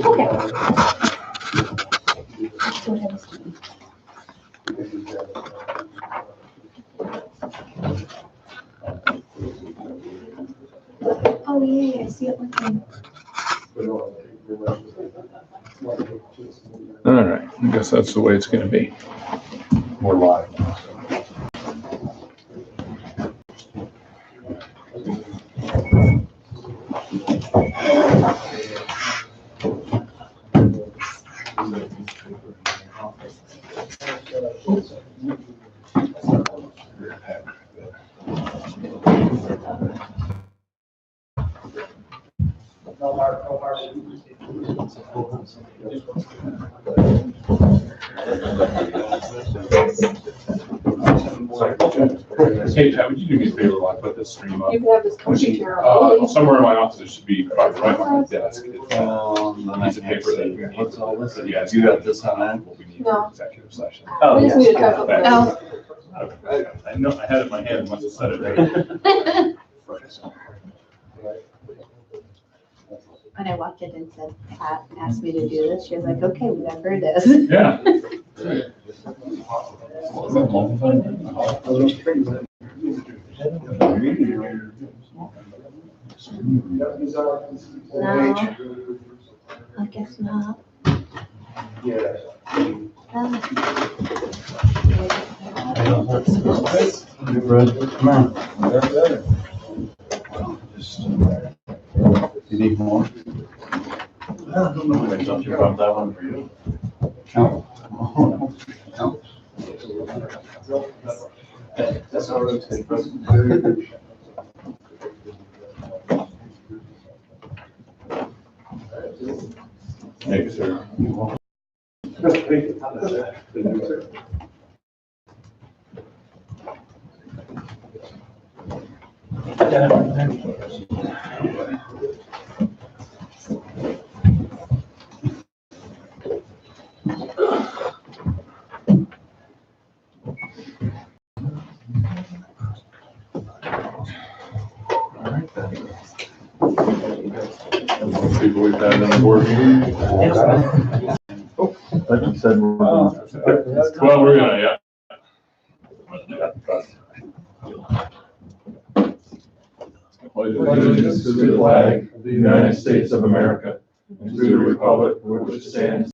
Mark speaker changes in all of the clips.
Speaker 1: Oh yeah, I see it looking.
Speaker 2: All right, I guess that's the way it's gonna be.
Speaker 3: More live.
Speaker 2: Hey, Chad, would you do me a favor while I put this stream up?
Speaker 1: You can have this computer.
Speaker 2: Somewhere in my office, it should be probably right on my desk. It's
Speaker 3: Piece
Speaker 2: of paper that you
Speaker 3: What's all this?
Speaker 2: Yeah,
Speaker 3: You got this on that?
Speaker 2: what we need
Speaker 1: No.
Speaker 2: for executive session.
Speaker 3: Oh,
Speaker 1: We just
Speaker 3: yes.
Speaker 1: need to try to put
Speaker 2: Oh. I know, I had it in my hand, must have said it right.
Speaker 1: When I walked in and said, Pat asked me to do this, she was like, okay, we got her this.
Speaker 2: Yeah.
Speaker 1: No, I guess not.
Speaker 3: Come on. You need more? I don't know. I thought you brought that one for you. No. No. That's all right.
Speaker 2: Thank you, sir. People we've had on the board meeting.
Speaker 3: Like you said,
Speaker 2: Well, we're gonna, yeah. Pledge allegiance to the flag of the United States of America and to the republic for which it stands,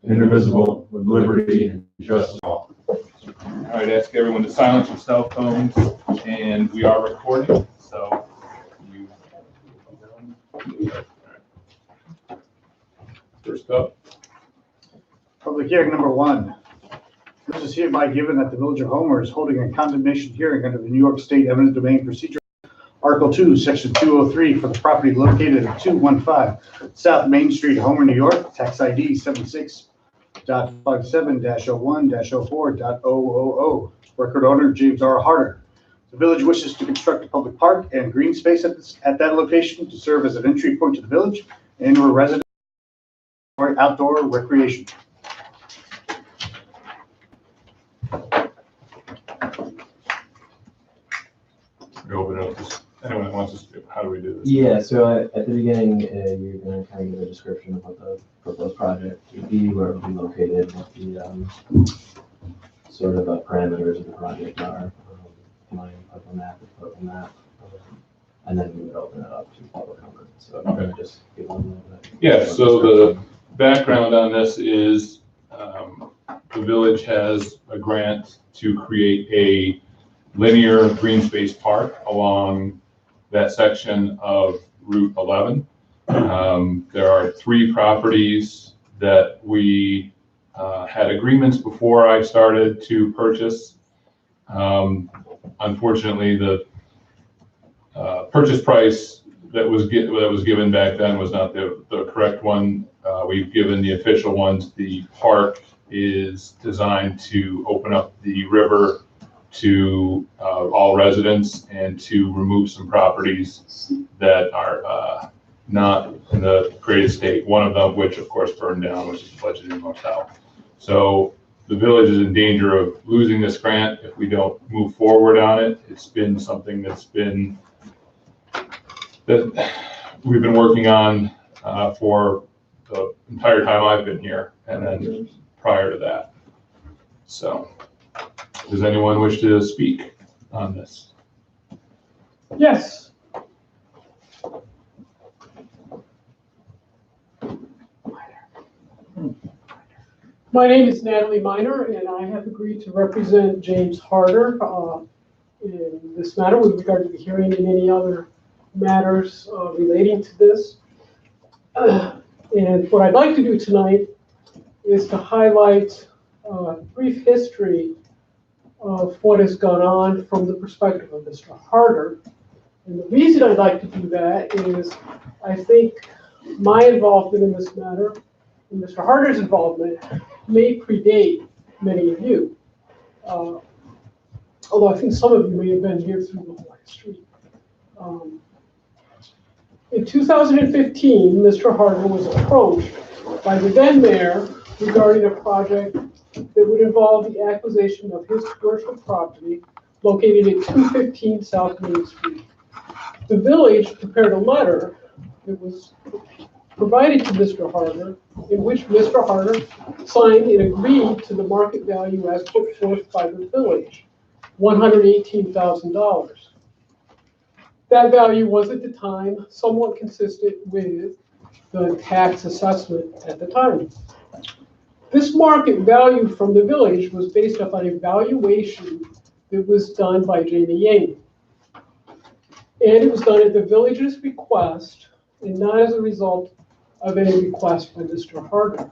Speaker 2: indivisible, with liberty and justice for all. All right, ask everyone to silence your cell phones, and we are recording, so you. First up.
Speaker 4: Public hearing number 1. This is hereby given that the Village of Homer is holding a condemnation hearing under the New York State Eminent Domain Procedure, Article 2, Section 203, for the property located at 215 South Main Street, Homer, New York, tax ID 76.57-01-04.000. Record owner James R. Harder. The village wishes to construct a public park and green space at that location to serve as an entry point to the village and or residential or outdoor recreation.
Speaker 2: We open up this, anyone that wants to, how do we do this?
Speaker 5: Yeah, so at the beginning, you're gonna kind of give a description of what the proposed project would be, where it would be located, what the, sort of parameters of the project are. My input on that, and then we would open it up to public comment, so
Speaker 2: Okay.
Speaker 5: just give them a little bit.
Speaker 2: Yeah, so the background on this is the village has a grant to create a linear green space park along that section of Route 11. There are 3 properties that we had agreements before I started to purchase. Unfortunately, the purchase price that was given back then was not the correct one. We've given the official ones. The park is designed to open up the river to all residents and to remove some properties that are not in the greatest state. One of them, which of course burned down, which is Budgeted Motel. So the village is in danger of losing this grant if we don't move forward on it. It's been something that we've been working on for the entire time I've been here, and then prior to that. So, does anyone wish to speak on this?
Speaker 6: Yes. My name is Natalie Miner, and I have agreed to represent James Harder in this matter with regard to the hearing and any other matters relating to this. And what I'd like to do tonight is to highlight a brief history of what has gone on from the perspective of Mr. Harder. And the reason I'd like to do that is I think my involvement in this matter and Mr. Harder's involvement may predate many of you. Although I think some of you may have been here through the whole history. In 2015, Mr. Harder was approached by the then mayor regarding a project that would involve the acquisition of his commercial property located at 215 South Main Street. The village prepared a letter that was provided to Mr. Harder, in which Mr. Harder signed and agreed to the market value as put forth by the village, $118,000. That value was at the time somewhat consistent with the tax assessment at the time. This market value from the village was based upon a valuation that was done by Jamie Yang. And it was done at the village's request and not as a result of any request by Mr. Harder.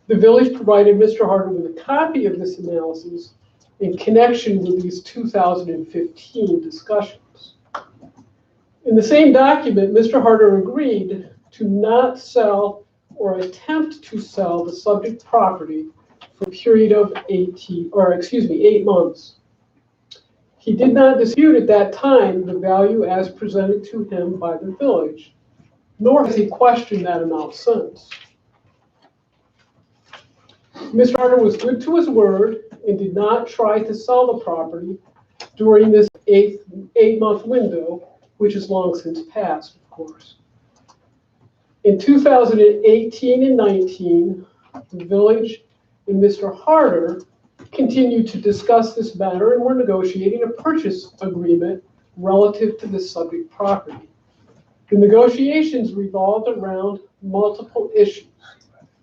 Speaker 6: The village provided Mr. Harder with a copy of this analysis in connection with these 2015 discussions. In the same document, Mr. Harder agreed to not sell or attempt to sell the subject property for a period of 8 months. He did not dispute at that time the value as presented to him by the village, nor has he questioned that amount since. Mr. Harder was good to his word and did not try to sell the property during this eight-month window, which is long since passed, of course. In 2018 and 19, the village and Mr. Harder continued to discuss this matter and were negotiating a purchase agreement relative to this subject property. The negotiations revolved around multiple issues,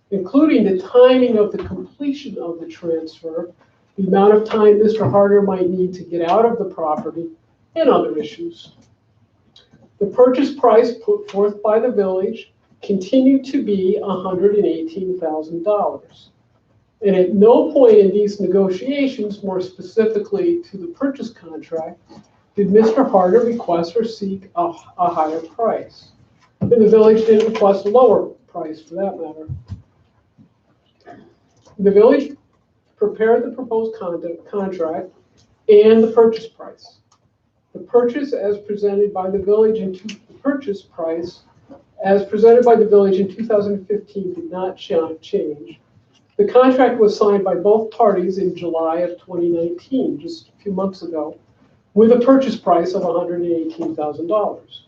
Speaker 6: including the timing of the completion of the transfer, the amount of time Mr. Harder might need to get out of the property, and other issues. The purchase price put forth by the village continued to be $118,000. And at no point in these negotiations, more specifically to the purchase contract, did Mr. Harder request or seek a higher price. And the village didn't request a lower price for that matter. The village prepared the proposed contract and the purchase price. The purchase as presented by the village in the purchase price as presented by the village in 2015 did not change. The contract was signed by both parties in July of 2019, just a few months ago, with a purchase price of $118,000.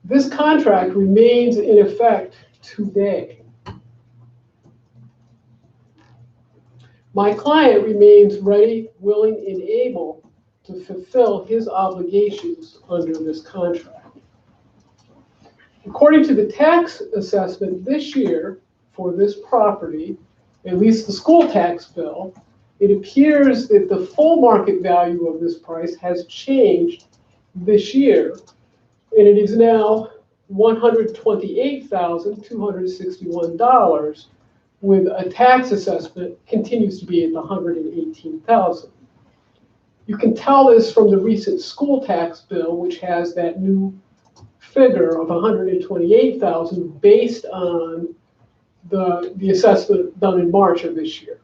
Speaker 6: This contract remains in effect today. My client remains ready, willing, and able to fulfill his obligations under this contract. According to the tax assessment this year for this property, at least the school tax bill, it appears that the full market value of this price has changed this year, and it is now $128,261, with a tax assessment continues to be at the $118,000. You can tell this from the recent school tax bill, which has that new figure of $128,000 based on the assessment done in March of this year.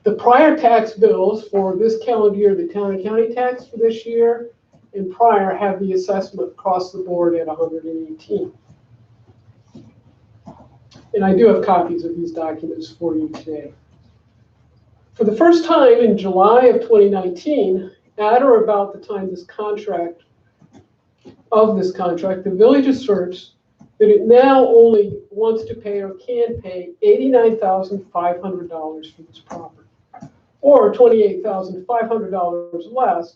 Speaker 6: The prior tax bills for this calendar year, the town and county tax for this year and prior, have the assessment across the board at 118. And I do have copies of these documents for you today. For the first time in July of 2019, at or about the time this contract of this contract, the village asserts that it now only wants to pay or can pay $89,500 for this property, or $28,500 less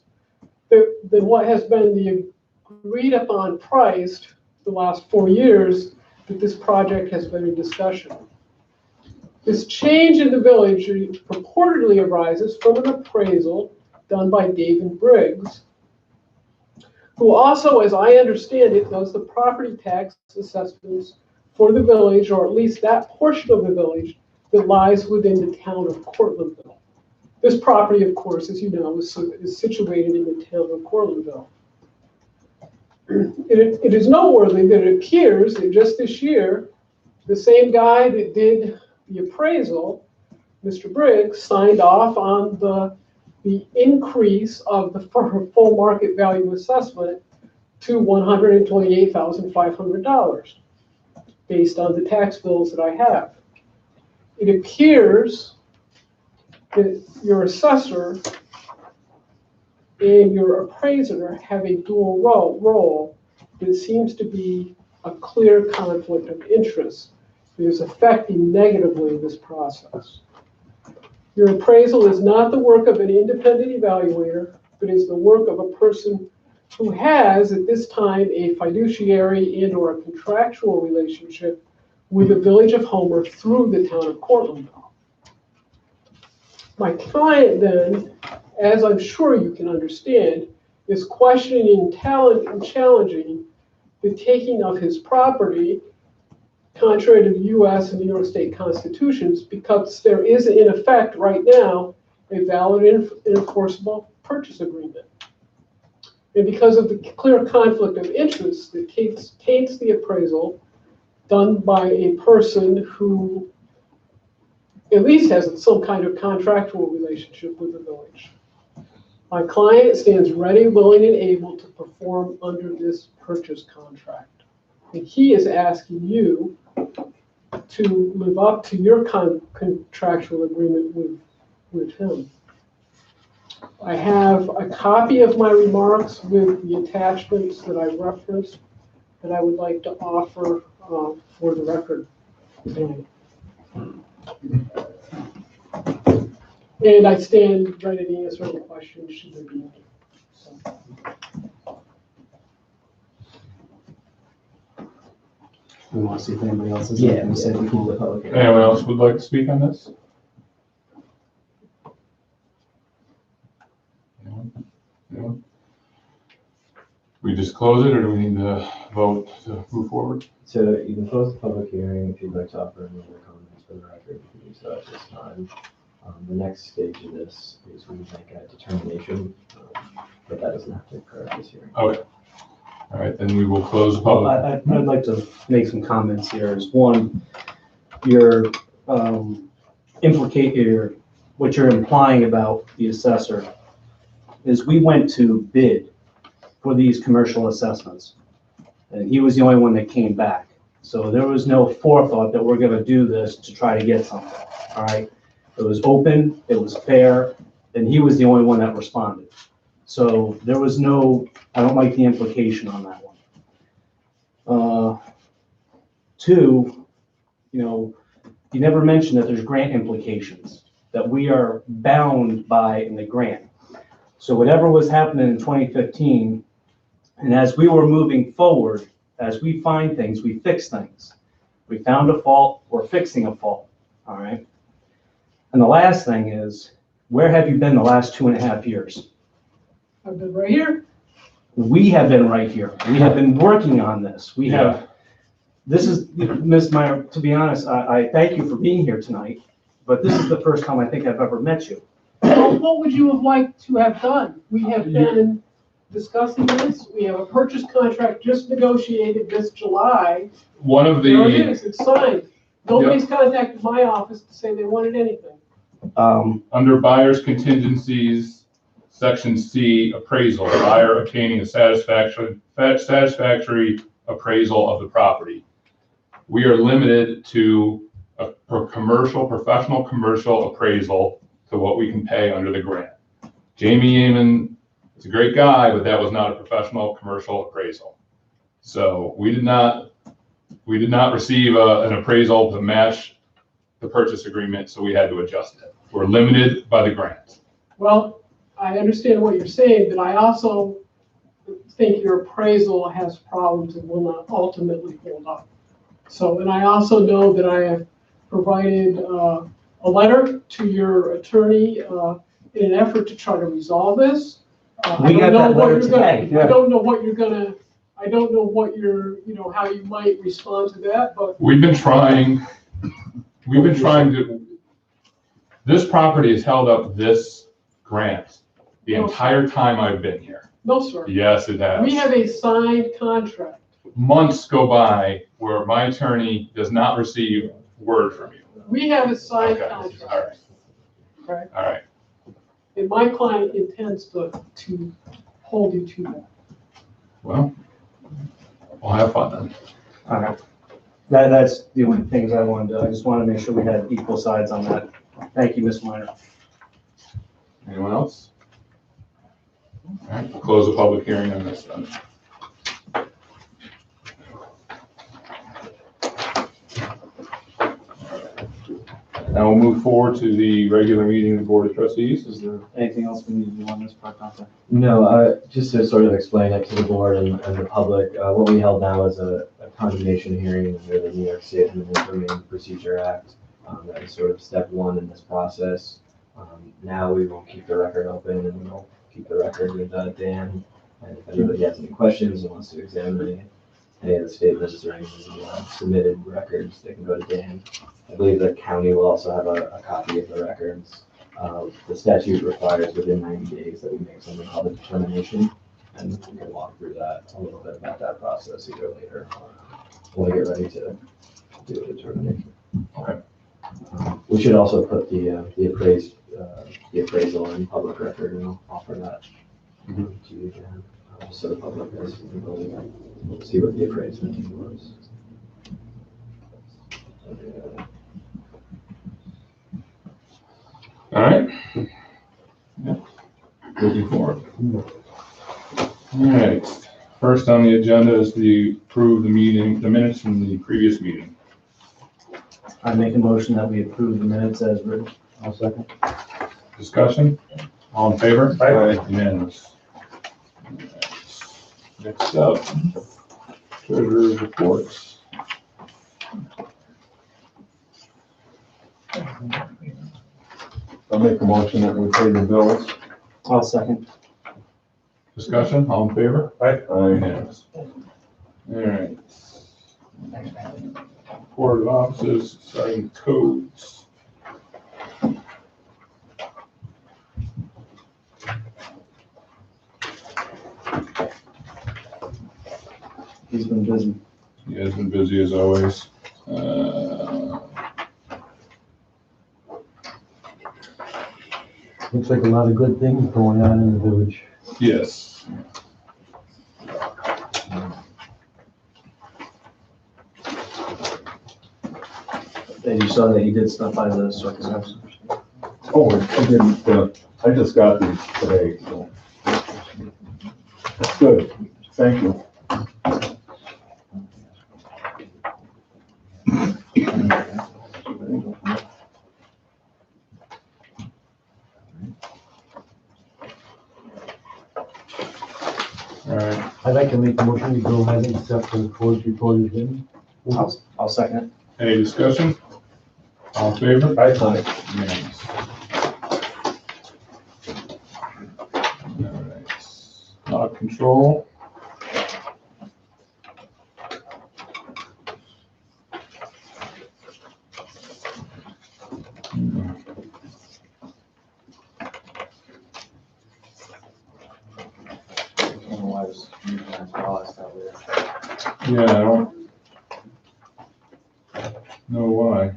Speaker 6: than what has been the agreed upon price the last 4 years that this project has been in discussion. This change in the village purportedly arises from an appraisal done by David Briggs, who also, as I understand it, does the property tax assessments for the village, or at least that portion of the village that lies within the town of Cortlandville. This property, of course, as you know, is situated in the town of Cortlandville. It is noteworthy that it appears that just this year, the same guy that did the appraisal, Mr. Briggs, signed off on the increase of the full market value assessment to $128,500 based on the tax bills that I have. It appears that your assessor and your appraiser have a dual role that seems to be a clear conflict of interest that is affecting negatively this process. Your appraisal is not the work of an independent evaluator, but is the work of a person who has, at this time, a fiduciary and/or a contractual relationship with the Village of Homer through the town of Cortlandville. My client then, as I'm sure you can understand, is questioning and challenging the taking of his property contrary to the U.S. and New York State constitutions, because there is, in effect, right now, a valid and enforceable purchase agreement. And because of the clear conflict of interest that taints the appraisal done by a person who at least has some kind of contractual relationship with the village, my client stands ready, willing, and able to perform under this purchase contract. And he is asking you to live up to your contractual agreement with him. I have a copy of my remarks with the attachments that I referenced that I would like to offer for the record today. And I stand ready to answer any questions should there be any. So.
Speaker 7: We want to see if anybody else is.
Speaker 5: Yeah, we said we can do the public hearing.
Speaker 2: Anyone else would like to speak on this? Anyone? We just close it, or do we need to vote to move forward?
Speaker 5: So you can close the public hearing if you'd like to offer any other comments for the record. You can do so at this time. The next stage of this is we make a determination, but that doesn't have to occur at this hearing.
Speaker 2: Okay. All right, then we will close the
Speaker 7: Well,
Speaker 2: public.
Speaker 7: I'd like to make some comments here. Is one, your what you're implying about the assessor is we went to bid for these commercial assessments, and he was the only one that came back. So there was no forethought that we're going to do this to try to get something. All right, it was open, it was fair, and he was the only one that responded. So there was no, I don't like the implication on that one. Two, you never mentioned that there's grant implications that we are bound by in the grant. So whatever was happening in 2015, and as we were moving forward, as we find things, we fix things. We found a fault, we're fixing a fault, all right? And the last thing is, where have you been the last 2.5 years?
Speaker 6: I've been right here.
Speaker 7: We have been right here. We have been working on this. We have, this is, Ms. Meyer, to be honest, I thank you for being here tonight, but this is the first time I think I've ever met you.
Speaker 6: Well, what would you have liked to have done? We have been discussing this. We have a purchase contract just negotiated this July.
Speaker 2: One of
Speaker 6: There it
Speaker 2: the,
Speaker 6: is, it's signed. Nobody's contacted my office to say they wanted anything.
Speaker 2: under buyer's contingencies, section C, appraisal, buyer obtaining a satisfactory appraisal of the property. We are limited to a professional commercial appraisal to what we can pay under the grant. Jamie Yeaman He's a great guy, but that was not a professional commercial appraisal. So we did not receive an appraisal to match the purchase agreement, so we had to adjust it. We're limited by the grant.
Speaker 6: Well, I understand what you're saying, but I also think your appraisal has problems and will not ultimately hold up. So, and I also know that I have provided a letter to your attorney in an effort to try to resolve this.
Speaker 7: We got that letter today.
Speaker 6: I don't know what you're gonna, I don't know what you're, how you might respond to that, but
Speaker 2: We've been trying to, this property has held up this grant the entire time I've been here.
Speaker 6: no, sir.
Speaker 2: Yes, it has.
Speaker 6: We have a signed contract.
Speaker 2: Months go by where my attorney does not receive word from you.
Speaker 6: We have a signed
Speaker 2: Okay,
Speaker 6: contract.
Speaker 2: all right,
Speaker 6: Right?
Speaker 2: all right.
Speaker 6: And my client intends to hold you to that.
Speaker 2: Well, we'll have fun then.
Speaker 7: Okay. That's the only things I wanted to, I just wanted to make sure we had equal sides on that. Thank you, Ms. Minor.
Speaker 2: Anyone else? All right, we'll close the public hearing on this then. Now we'll move forward to the regular meeting of the Board of Trustees.
Speaker 7: Is there anything else we need to do on this part, Dr.?
Speaker 5: No, just to sort of explain it to the board and the public, what we held now is a condemnation hearing under the New York State Eminent Domain Procedure Act. That is sort of step one in this process. Now we will keep the record open and we'll keep the record with Dan. And if anybody has any questions and wants to examine any of the statements or any of the submitted records, they can go to Dan. I believe the county will also have a copy of the records. The statute requires within 90 days that we make something called a determination, and we can walk through that, a little bit about that process either later or when we get ready to do a determination.
Speaker 2: Okay.
Speaker 5: We should also put the appraisal in public record, and I'll offer that to you again, so the public has the ability to see what the appraisal was.
Speaker 2: All right. Yeah. Moving forward. All right. First on the agenda is to approve the minutes from the previous meeting.
Speaker 7: I make a motion that we approve the minutes as written.
Speaker 5: I'll second.
Speaker 2: Discussion? All in favor?
Speaker 3: Aye.
Speaker 2: Unanimous. Next up, treasurer's reports.
Speaker 3: I'll make a motion that we pay the bills.
Speaker 7: I'll second.
Speaker 2: Discussion? All in favor?
Speaker 3: Aye.
Speaker 2: Unanimous. All right. Board of Offices, starting codes.
Speaker 7: He's been busy.
Speaker 2: He has been busy as always.
Speaker 8: Looks like a lot of good things going on in the village.
Speaker 2: Yes.
Speaker 7: And you saw that he did stop by the circus house.
Speaker 3: Oh, I didn't, I just got these today, so. That's good, thank you.
Speaker 2: All right.
Speaker 8: I'd like to make a motion to go ahead and accept the board's report as written.
Speaker 7: I'll second it.
Speaker 2: Any discussion? All in favor?
Speaker 3: Aye.
Speaker 2: Unanimous. All right. Dog control. Yeah, I don't know why.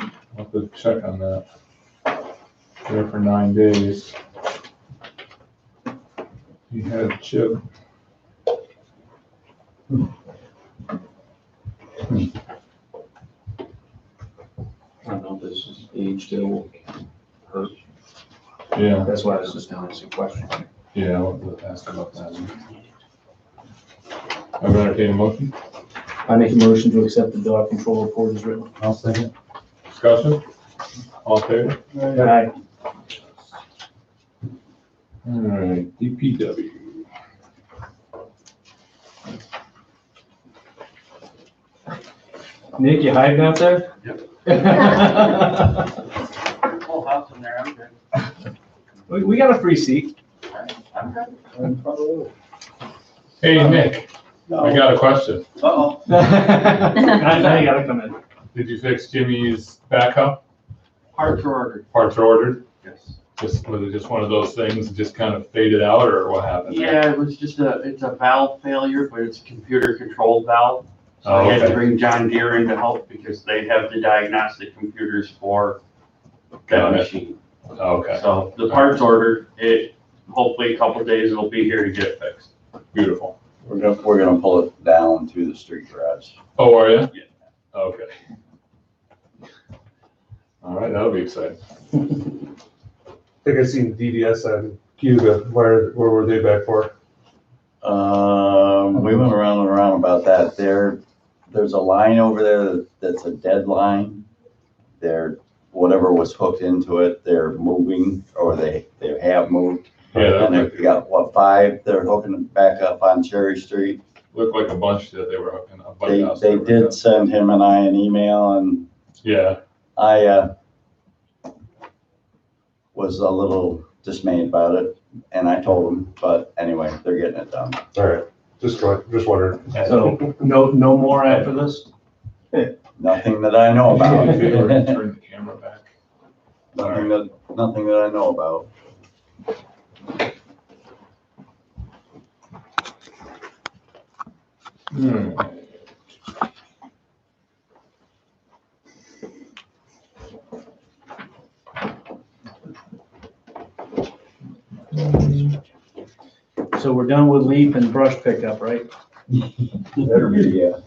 Speaker 2: I'll have to check on that. There for 9 days. He had Chip.
Speaker 7: I don't know if this is age still hurt.
Speaker 2: Yeah,
Speaker 7: That's why I was just asking a question.
Speaker 2: Yeah, I want to ask about that. I've entertained a motion,
Speaker 7: I make a motion to accept the dog control report as written.
Speaker 8: I'll second.
Speaker 2: discussion, all in favor?
Speaker 7: Aye.
Speaker 2: All right, DPW.
Speaker 7: Nick, you hiding out there?
Speaker 3: Whole house in there, I'm good.
Speaker 7: We got a free seat.
Speaker 3: I'm good.
Speaker 2: Hey, Nick, I got a question.
Speaker 3: Uh-oh.
Speaker 7: Now you gotta come in.
Speaker 2: Did you fix Jimmy's backhoe?
Speaker 3: Parts are ordered.
Speaker 2: Parts are ordered?
Speaker 3: Yes.
Speaker 2: Was it just one of those things that just kind of faded out, or what happened?
Speaker 3: Yeah, it was just it's a valve failure, but it's a computer controlled valve. So I
Speaker 2: Oh,
Speaker 3: had to
Speaker 2: okay.
Speaker 3: bring John Deere in to help because they have the diagnostic computers for
Speaker 2: Got
Speaker 3: that
Speaker 2: it.
Speaker 3: machine.
Speaker 2: Okay,
Speaker 3: So the parts ordered, hopefully a couple days it'll be here to get it fixed.
Speaker 2: beautiful.
Speaker 9: We're gonna pull it down to the street garage.
Speaker 2: Oh, are you?
Speaker 3: Yeah.
Speaker 2: Okay. All right, that'll be exciting.
Speaker 10: I think I seen DDS and Cuba. Where were they back for?
Speaker 9: We went around and around about that. There's a line over there that's a dead line. Whatever was hooked into it, they're moving, or they have moved.
Speaker 2: Yeah,
Speaker 9: And they've got, 5, they're hooking it back up on Cherry Street.
Speaker 2: looked like a bunch that they were hooking up.
Speaker 9: They did send him and I an email, and
Speaker 2: Yeah,
Speaker 9: I was a little dismayed about it, and I told them, but anyway, they're getting it done.
Speaker 10: All right, just wondering.
Speaker 7: So, no more after this?
Speaker 9: Nothing that I know about.
Speaker 2: turn the camera back.
Speaker 9: Nothing that I know about.
Speaker 2: Hmm.
Speaker 7: So we're done with leaf and brush pickup, right?
Speaker 9: Better be, yeah.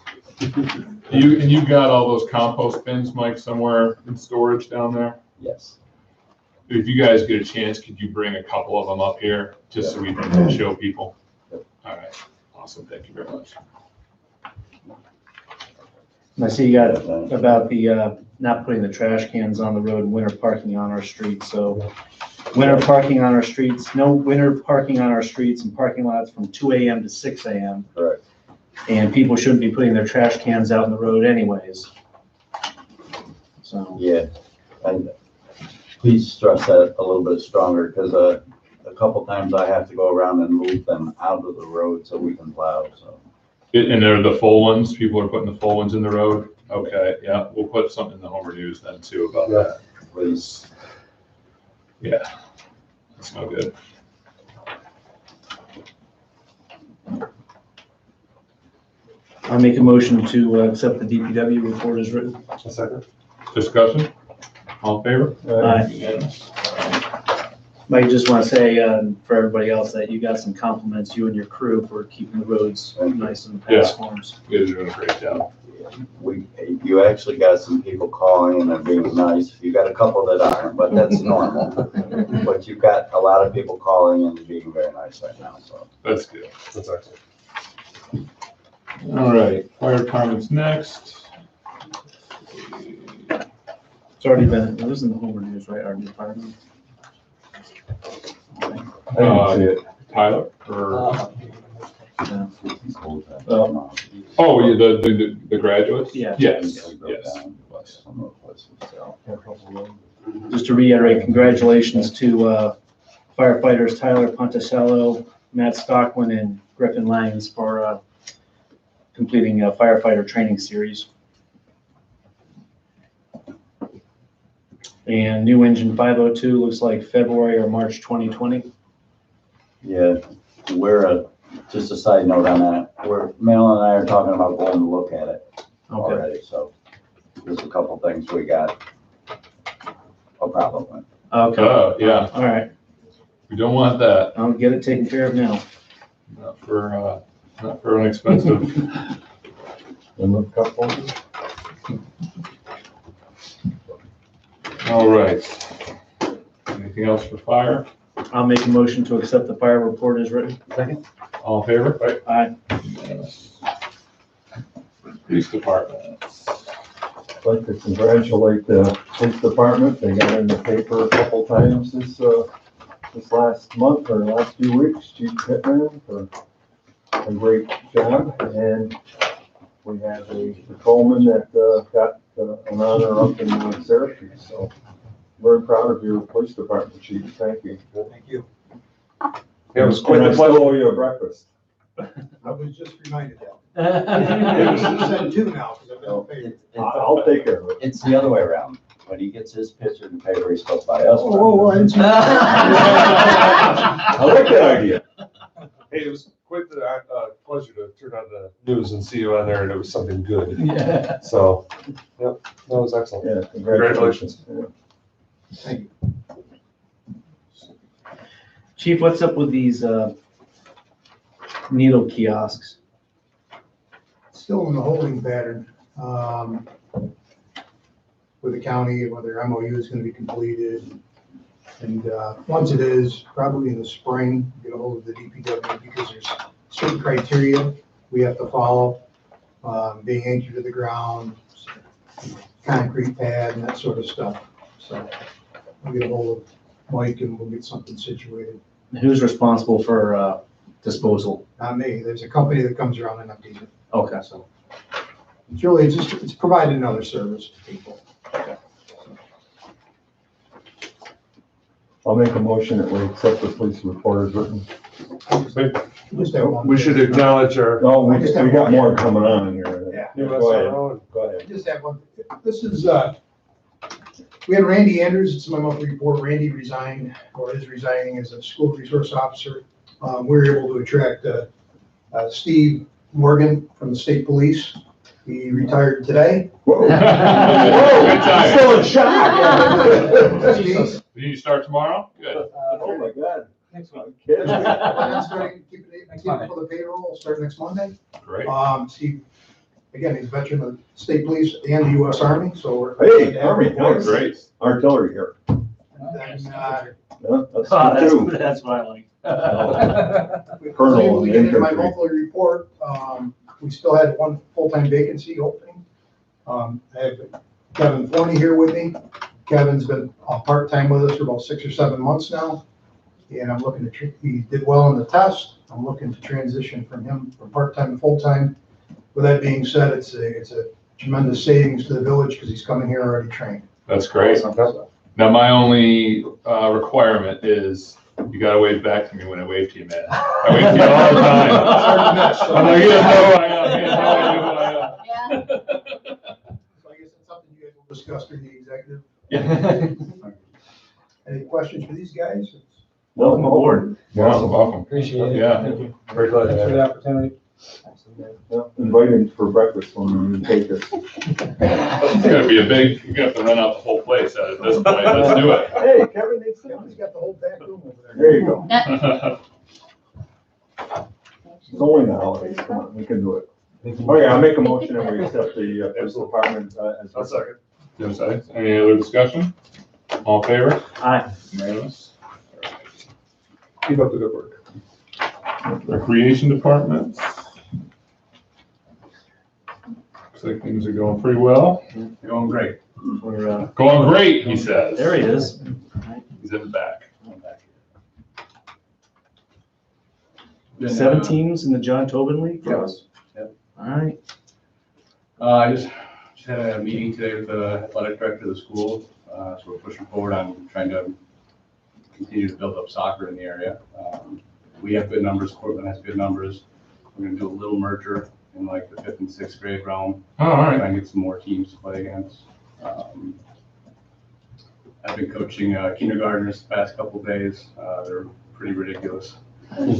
Speaker 2: You got all those compost bins, Mike, somewhere in storage down there?
Speaker 9: Yes.
Speaker 2: If you guys get a chance, could you bring a couple of them up here, just so we can show people? All right, awesome, thank you very much.
Speaker 7: I see you got about the, not putting the trash cans on the road and winter parking on our streets, so winter parking on our streets, no winter parking on our streets and parking lots from 2 AM to 6 AM.
Speaker 9: Correct.
Speaker 7: And people shouldn't be putting their trash cans out in the road anyways. So,
Speaker 9: Yeah, and please stress that a little bit stronger, because a couple times I have to go around and move them out of the road so we can plow, so.
Speaker 2: And they're the full ones, people are putting the full ones in the road? Okay, yeah, we'll put something in the Homer News then too about that.
Speaker 9: Please.
Speaker 2: Yeah, that's no good.
Speaker 7: I'll make a motion to accept the DPW report as written.
Speaker 10: A second.
Speaker 2: Discussion? All in favor?
Speaker 7: Aye.
Speaker 2: Unanimous.
Speaker 7: Mike, just want to say for everybody else that you got some compliments, you and your crew, for keeping the roads nice in the past storms.
Speaker 2: You guys are doing a great job.
Speaker 9: You actually got some people calling and they're being nice. You got a couple that aren't, but that's normal. But you've got a lot of people calling and being very nice right now, so.
Speaker 2: That's good.
Speaker 10: That's excellent.
Speaker 2: All right, fire department's next.
Speaker 7: It's already been, it was in the Homer News, right, our department?
Speaker 10: I didn't see it.
Speaker 2: Tyler, or,
Speaker 7: Well,
Speaker 2: yeah, the graduates?
Speaker 7: Yeah.
Speaker 2: Yes, yes.
Speaker 9: Some of the places, so.
Speaker 7: just to reiterate, congratulations to firefighters Tyler Ponticello, Matt Stockman, and Griffin Langs for completing a firefighter training series. And new engine 502 looks like February or March 2020.
Speaker 9: Yeah, just a side note on that, Mel and I are talking about going to look at it
Speaker 7: Okay,
Speaker 9: already, so there's a couple things we got a problem with.
Speaker 7: okay,
Speaker 2: Yeah,
Speaker 7: all right.
Speaker 2: we don't want that,
Speaker 7: I'll get it taken care of now.
Speaker 2: not for an expensive. All right. Anything else for fire?
Speaker 7: I'll make a motion to accept the fire report as written.
Speaker 10: Second?
Speaker 2: All in favor?
Speaker 7: Aye.
Speaker 2: Unanimous. Police department.
Speaker 11: I'd like to congratulate the police department. They got in the paper a couple times this last month or last few weeks. Chief Pittman for a great job. And we have a patrolman that got an honor up in Syracuse. So very proud of your police department, Chief. Thank you.
Speaker 10: Thank you. It was quite
Speaker 11: And I
Speaker 10: the
Speaker 11: still
Speaker 10: pleasure.
Speaker 11: owe you a breakfast.
Speaker 12: I was just reminded that. You said two now, because I've been on paper.
Speaker 11: I'll take care of it.
Speaker 9: It's the other way around. When he gets his picture in the paper, he's supposed to buy us one.
Speaker 12: Oh, I didn't see that.
Speaker 11: I like that idea.
Speaker 10: Hey, it was quite the pleasure to turn on the news and see you on there, and it was something good.
Speaker 7: Yeah.
Speaker 10: So, yep, that was excellent.
Speaker 11: Yeah,
Speaker 10: Congratulations.
Speaker 11: Yeah.
Speaker 12: Thank you.
Speaker 7: Chief, what's up with these needle kiosks?
Speaker 12: Still in the holding pattern, with the county, whether MOU is gonna be completed. And, once it is, probably in the spring, get a hold of the DPW, because there's certain criteria we have to follow. Being anchored to the ground, concrete pad and that sort of stuff. So I'll get a hold of Mike and we'll get something situated.
Speaker 7: Who's responsible for disposal?
Speaker 12: Not me, there's a company that comes around and empties it.
Speaker 7: Okay.
Speaker 12: So it's really, it's providing another service to people.
Speaker 11: I'll make a motion that we accept the police report as written.
Speaker 12: Just that one.
Speaker 10: We should acknowledge our
Speaker 11: No, we got more coming on in here.
Speaker 12: Yeah.
Speaker 10: new
Speaker 11: Go ahead.
Speaker 10: SRO.
Speaker 11: Go ahead.
Speaker 12: Just have one. This is, we had Randy Andrews, it's my monthly report. Randy resigned, or is resigning as a school resource officer. We were able to attract Steve Morgan from the state police. He retired today.
Speaker 11: Whoa.
Speaker 2: Good time.
Speaker 11: Still in shock.
Speaker 12: Steve,
Speaker 2: Do you start tomorrow? Good.
Speaker 11: Oh, my God.
Speaker 12: next month.
Speaker 11: Kidding.
Speaker 12: Starting, keep it for the payroll, start next Monday.
Speaker 2: Great.
Speaker 12: Steve, again, he's a veteran of the state police and the US Army, so we're.
Speaker 11: Hey, Army, nice.
Speaker 2: Great.
Speaker 11: Artillery here.
Speaker 12: Then,
Speaker 11: Yeah, that's
Speaker 7: Oh,
Speaker 11: good too.
Speaker 7: that's what I like.
Speaker 11: Colonel
Speaker 12: we
Speaker 11: in
Speaker 12: get into my
Speaker 11: infantry.
Speaker 12: monthly report, we still had one full-time vacancy opening. I have Kevin Forney here with me. Kevin's been part-time with us for about 6 or 7 months now. And I'm looking to, he did well on the test. I'm looking to transition from him from part-time to full-time. With that being said, it's a tremendous savings to the village because he's coming here already trained.
Speaker 2: That's great. Now, my only requirement is you gotta wave back to me when I wave to you, man. I wave to you all the time. I'm like, yeah, no, I know, yeah, no, I know.
Speaker 1: Yeah.
Speaker 12: So I guess that's something you guys will discuss during the executive. Any questions for these guys?
Speaker 7: Welcome aboard.
Speaker 2: Welcome.
Speaker 8: Appreciate it.
Speaker 2: Yeah.
Speaker 8: Thank you.
Speaker 10: Very glad to
Speaker 8: Thanks
Speaker 10: have
Speaker 8: for
Speaker 10: you.
Speaker 8: the opportunity.
Speaker 11: Yeah, invite him for breakfast when you take us.
Speaker 2: It's gonna be a big, you're gonna have to rent out the whole place at this point. Let's do it.
Speaker 11: Hey, Kevin,
Speaker 12: He's got the whole back room over there.
Speaker 11: there you go. It's only the holidays, come on, we can do it. Okay, I'll make a motion and we accept the police department as.
Speaker 10: I'll second.
Speaker 2: Any other discussion? All in favor?
Speaker 7: Aye.
Speaker 2: Unanimous?
Speaker 10: Keep up the good work.
Speaker 2: Recreation department. Looks like things are going pretty well.
Speaker 3: Going great.
Speaker 7: We're,
Speaker 2: Going great, he says.
Speaker 7: there he is.
Speaker 2: He's in the back.
Speaker 7: 7 teams in the John Tobin League?
Speaker 3: Yes.
Speaker 7: All right.
Speaker 3: I just had a meeting today with the athletic director of the school, so we're pushing forward on trying to continue to build up soccer in the area. We have good numbers, Cortland has good numbers. We're gonna do a little merger in like the 5th and 6th grade realm,
Speaker 2: Oh, all right.
Speaker 3: try and get some more teams to play against. I've been coaching kindergartners the past couple of days. They're pretty ridiculous.
Speaker 11: There's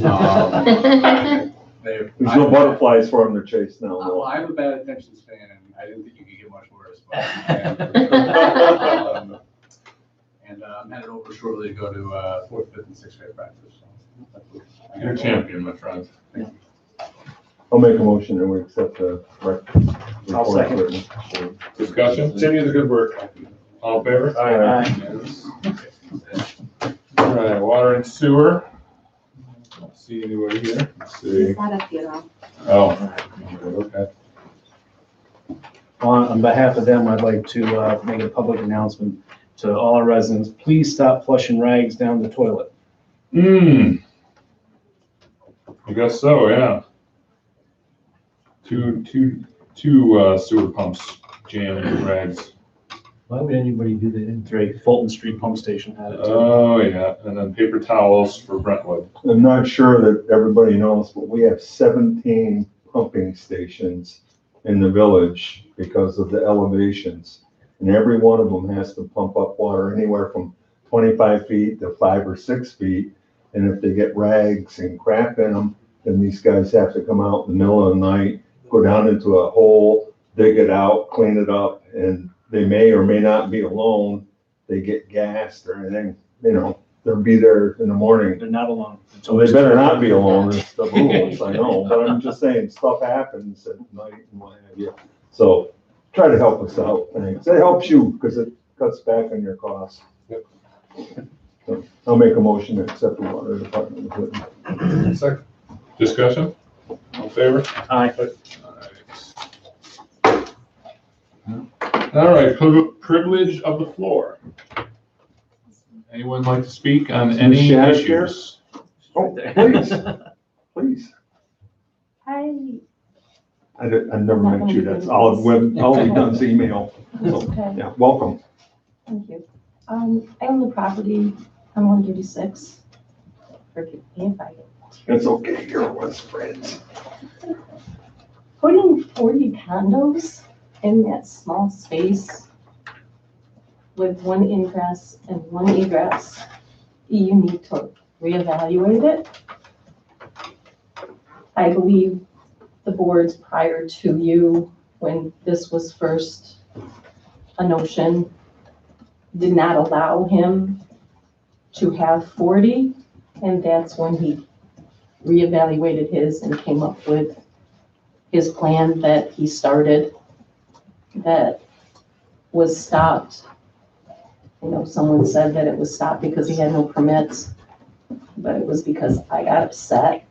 Speaker 11: no butterflies for him to chase now.
Speaker 3: Well, I'm a bad attention span, and I didn't think you could get much worse. But, and I'm headed over shortly to go to 4th, 5th, and 6th grade practice. So
Speaker 2: You're a champion, my friend.
Speaker 11: I'll make a motion and we accept the report.
Speaker 7: I'll second.
Speaker 11: as written.
Speaker 2: Discussion? Continue the good work. All in favor?
Speaker 7: Aye.
Speaker 2: Unanimous? All right, water and sewer. Don't see anybody here. Let's see.
Speaker 1: He's at a funeral.
Speaker 2: Oh, okay.
Speaker 7: On behalf of them, I'd like to make a public announcement to all our residents, please stop flushing rags down the toilet.
Speaker 2: I guess so, yeah. Two sewer pumps jamming rags.
Speaker 8: Why would anybody do that?
Speaker 7: Drake Fulton Street Pump Station had it too.
Speaker 2: Oh, yeah, and then paper towels for Brentwood.
Speaker 11: I'm not sure that everybody knows, but we have 17 pumping stations in the village because of the elevations. And every one of them has to pump up water anywhere from 25 feet to 5 or 6 feet. And if they get rags and crap in them, then these guys have to come out in the middle of the night, go down into a hole, dig it out, clean it up, and they may or may not be alone. They get gassed or anything, you know, they'll be there in the morning.
Speaker 7: They're not alone.
Speaker 11: So they better not be alone, it's the rules, I know, but I'm just saying, stuff happens at night and what have you. So try to help us out, thanks. It helps you because it cuts back on your costs. So I'll make a motion to accept the water department equipment.
Speaker 10: Second.
Speaker 2: Discussion? All in favor?
Speaker 7: Aye.
Speaker 2: All right, privilege of the floor. Anyone like to speak on any
Speaker 11: Shadow
Speaker 2: issues?
Speaker 11: Oh, please, please. I never met you, that's all we've done is email. So,
Speaker 13: Okay,
Speaker 11: yeah, welcome.
Speaker 13: thank you. I own the property on 136. Forgive me if I
Speaker 11: It's okay, you're with friends.
Speaker 13: putting 40 condos in that small space with one ingress and one egress, you need to reevaluate it. I believe the boards prior to you, when this was first a notion, did not allow him to have 40, and that's when he reevaluated his and came up with his plan that he started that was stopped. You know, someone said that it was stopped because he had no permits, but it was because I got upset.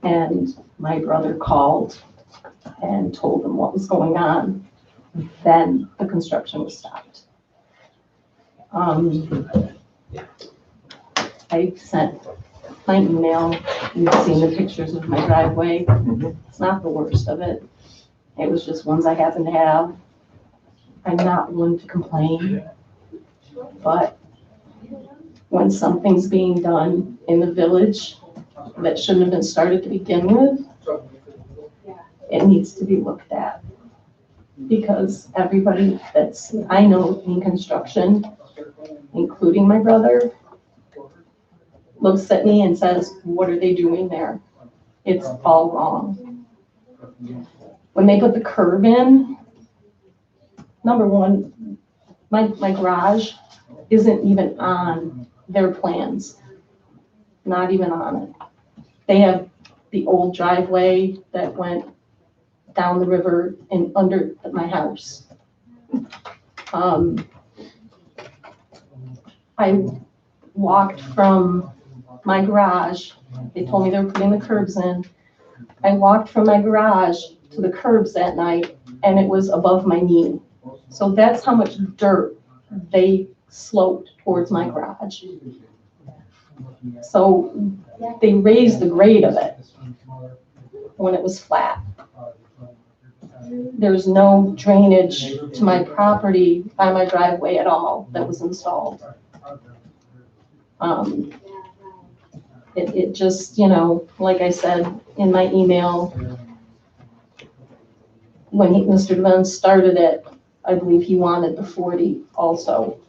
Speaker 13: And my brother called and told him what was going on. Then the construction was stopped. I sent my email, you've seen the pictures of my driveway. It's not the worst of it. It was just ones I happen to have. I'm not one to complain, but when something's being done in the village that shouldn't have been started to begin with, it needs to be looked at. Because everybody that's, I know in construction, including my brother, looks at me and says, what are they doing there? It's all wrong. When they put the curb in, number one, my garage isn't even on their plans. Not even on it. They have the old driveway that went down the river and under my house. I walked from my garage, they told me they were putting the curbs in. I walked from my garage to the curbs that night and it was above my knee. So that's how much dirt they sloped towards my garage. So they raised the grade of it when it was flat. There's no drainage to my property by my driveway at all that was installed. It just, you know, like I said in my email, when Mr. Devon started it, I believe he wanted the 40 also.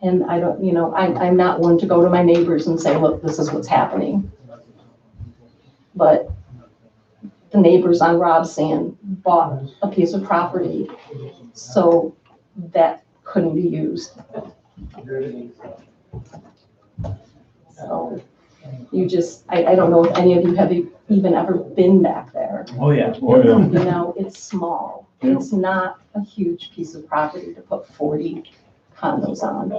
Speaker 13: And I don't, you know, I'm not one to go to my neighbors and say, look, this is what's happening. But the neighbors on Rob Sand bought a piece of property, so that couldn't be used. So you just, I don't know if any of you have even ever been back there.
Speaker 7: Oh, yeah.
Speaker 11: Oh, yeah.
Speaker 13: You know, it's small. It's not a huge piece of property to put 40 condos on.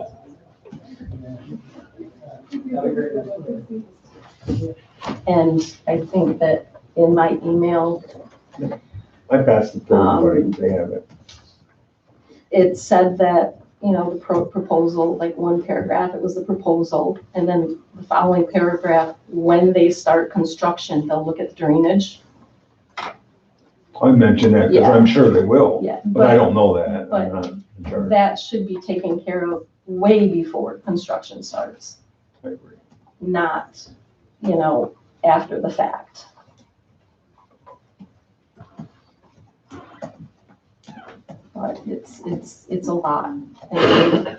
Speaker 13: And I think that in my email,
Speaker 11: I passed it to everybody, they have it.
Speaker 13: it said that, you know, the proposal, like one paragraph, it was the proposal, and then the following paragraph, when they start construction, they'll look at drainage.
Speaker 11: I mentioned that because
Speaker 13: Yeah.
Speaker 11: I'm sure they will,
Speaker 13: Yeah,
Speaker 11: but I don't know that.
Speaker 13: but
Speaker 11: I'm not in charge.
Speaker 13: that should be taken care of way before construction starts,
Speaker 11: I agree.
Speaker 13: not, you know, after the fact. But it's a lot. And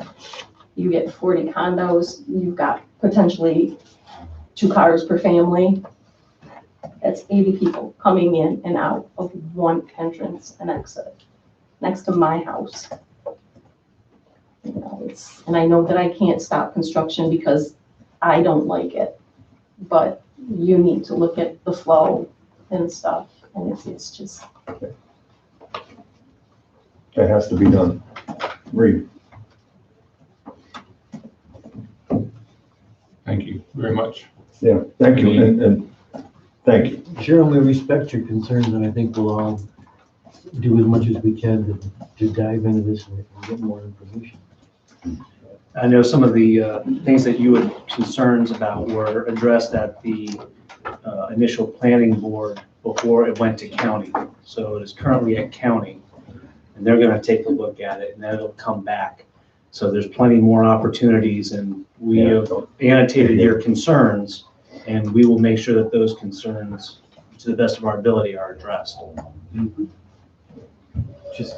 Speaker 13: you get 40 condos, you've got potentially 2 cars per family. That's 80 people coming in and out of one entrance and exit, next to my house. You know, and I know that I can't stop construction because I don't like it, but you need to look at the flow and stuff, and it's just.
Speaker 11: That has to be done. Read.
Speaker 2: Thank you very much.
Speaker 11: Yeah, thank you, and thank you.
Speaker 8: Cheryl, we respect your concerns, and I think we'll all do as much as we can to dive into this and get more information.
Speaker 7: I know some of the things that you had concerns about were addressed at the initial planning board before it went to county. So it is currently at county, and they're gonna take a look at it, and then it'll come back. So there's plenty more opportunities, and we have annotated your concerns, and we will make sure that those concerns, to the best of our ability, are addressed.
Speaker 5: Just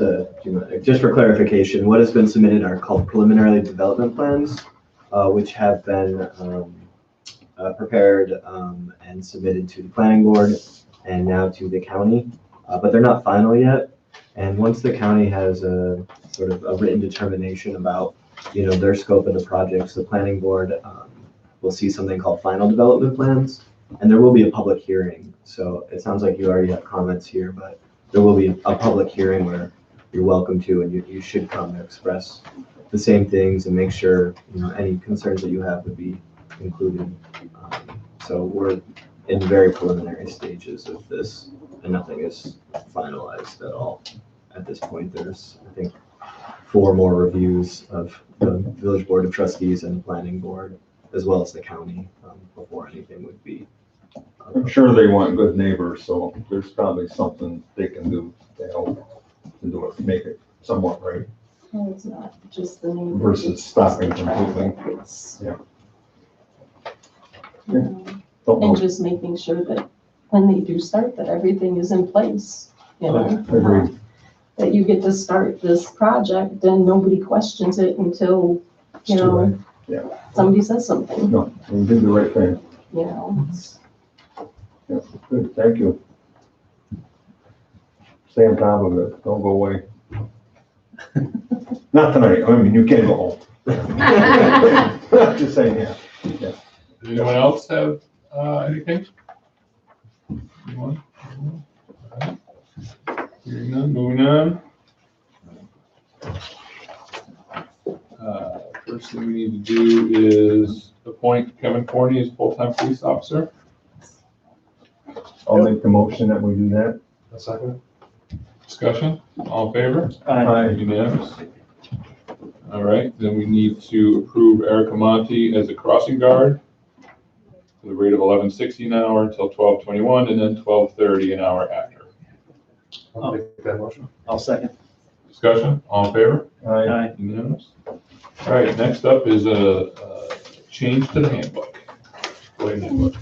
Speaker 5: for clarification, what has been submitted are called preliminary development plans, which have been prepared and submitted to the planning board and now to the county, but they're not final yet. And once the county has a sort of a written determination about, you know, their scope of the projects, the planning board will see something called final development plans, and there will be a public hearing. So it sounds like you already have comments here, but there will be a public hearing where you're welcome to, and you should come and express the same things and make sure, you know, any concerns that you have would be included. So we're in very preliminary stages of this, and nothing is finalized at all. At this point, there's, I think, 4 more reviews of the Village Board of Trustees and the Planning Board, as well as the county, before anything would be.
Speaker 11: I'm sure they want good neighbors, so there's probably something they can do to help to do it, make it somewhat right.
Speaker 13: No, it's not just the name.
Speaker 11: Versus stopping completely. Yeah. Don't know.
Speaker 13: And just making sure that when they do start, that everything is in place, you know?
Speaker 11: Agreed.
Speaker 13: That you get to start this project and nobody questions it until, you know,
Speaker 11: Yeah.
Speaker 13: somebody says something,
Speaker 11: No, we did the right thing.
Speaker 13: you know?
Speaker 11: Yeah, good, thank you. Stay on top of it, don't go away. Not tonight, I mean, you can go home. Just saying, yeah.
Speaker 2: Does anyone else have anything? Anyone? All right. Hearing none, moving on. First thing we need to do is appoint Kevin Forney as full-time police officer.
Speaker 11: I'll make the motion that we do that.
Speaker 10: A second.
Speaker 2: Discussion, all in favor?
Speaker 11: Aye.
Speaker 2: Unanimous. All right, then we need to approve Erica Monti as a crossing guard for the rate of $11.60 an hour until 12:21, and then 12:30 an hour after.
Speaker 10: I'll make that motion.
Speaker 7: I'll second.
Speaker 2: Discussion, all in favor?
Speaker 11: Aye.
Speaker 2: Unanimous. All right, next up is a change to the handbook. Go ahead, handbook.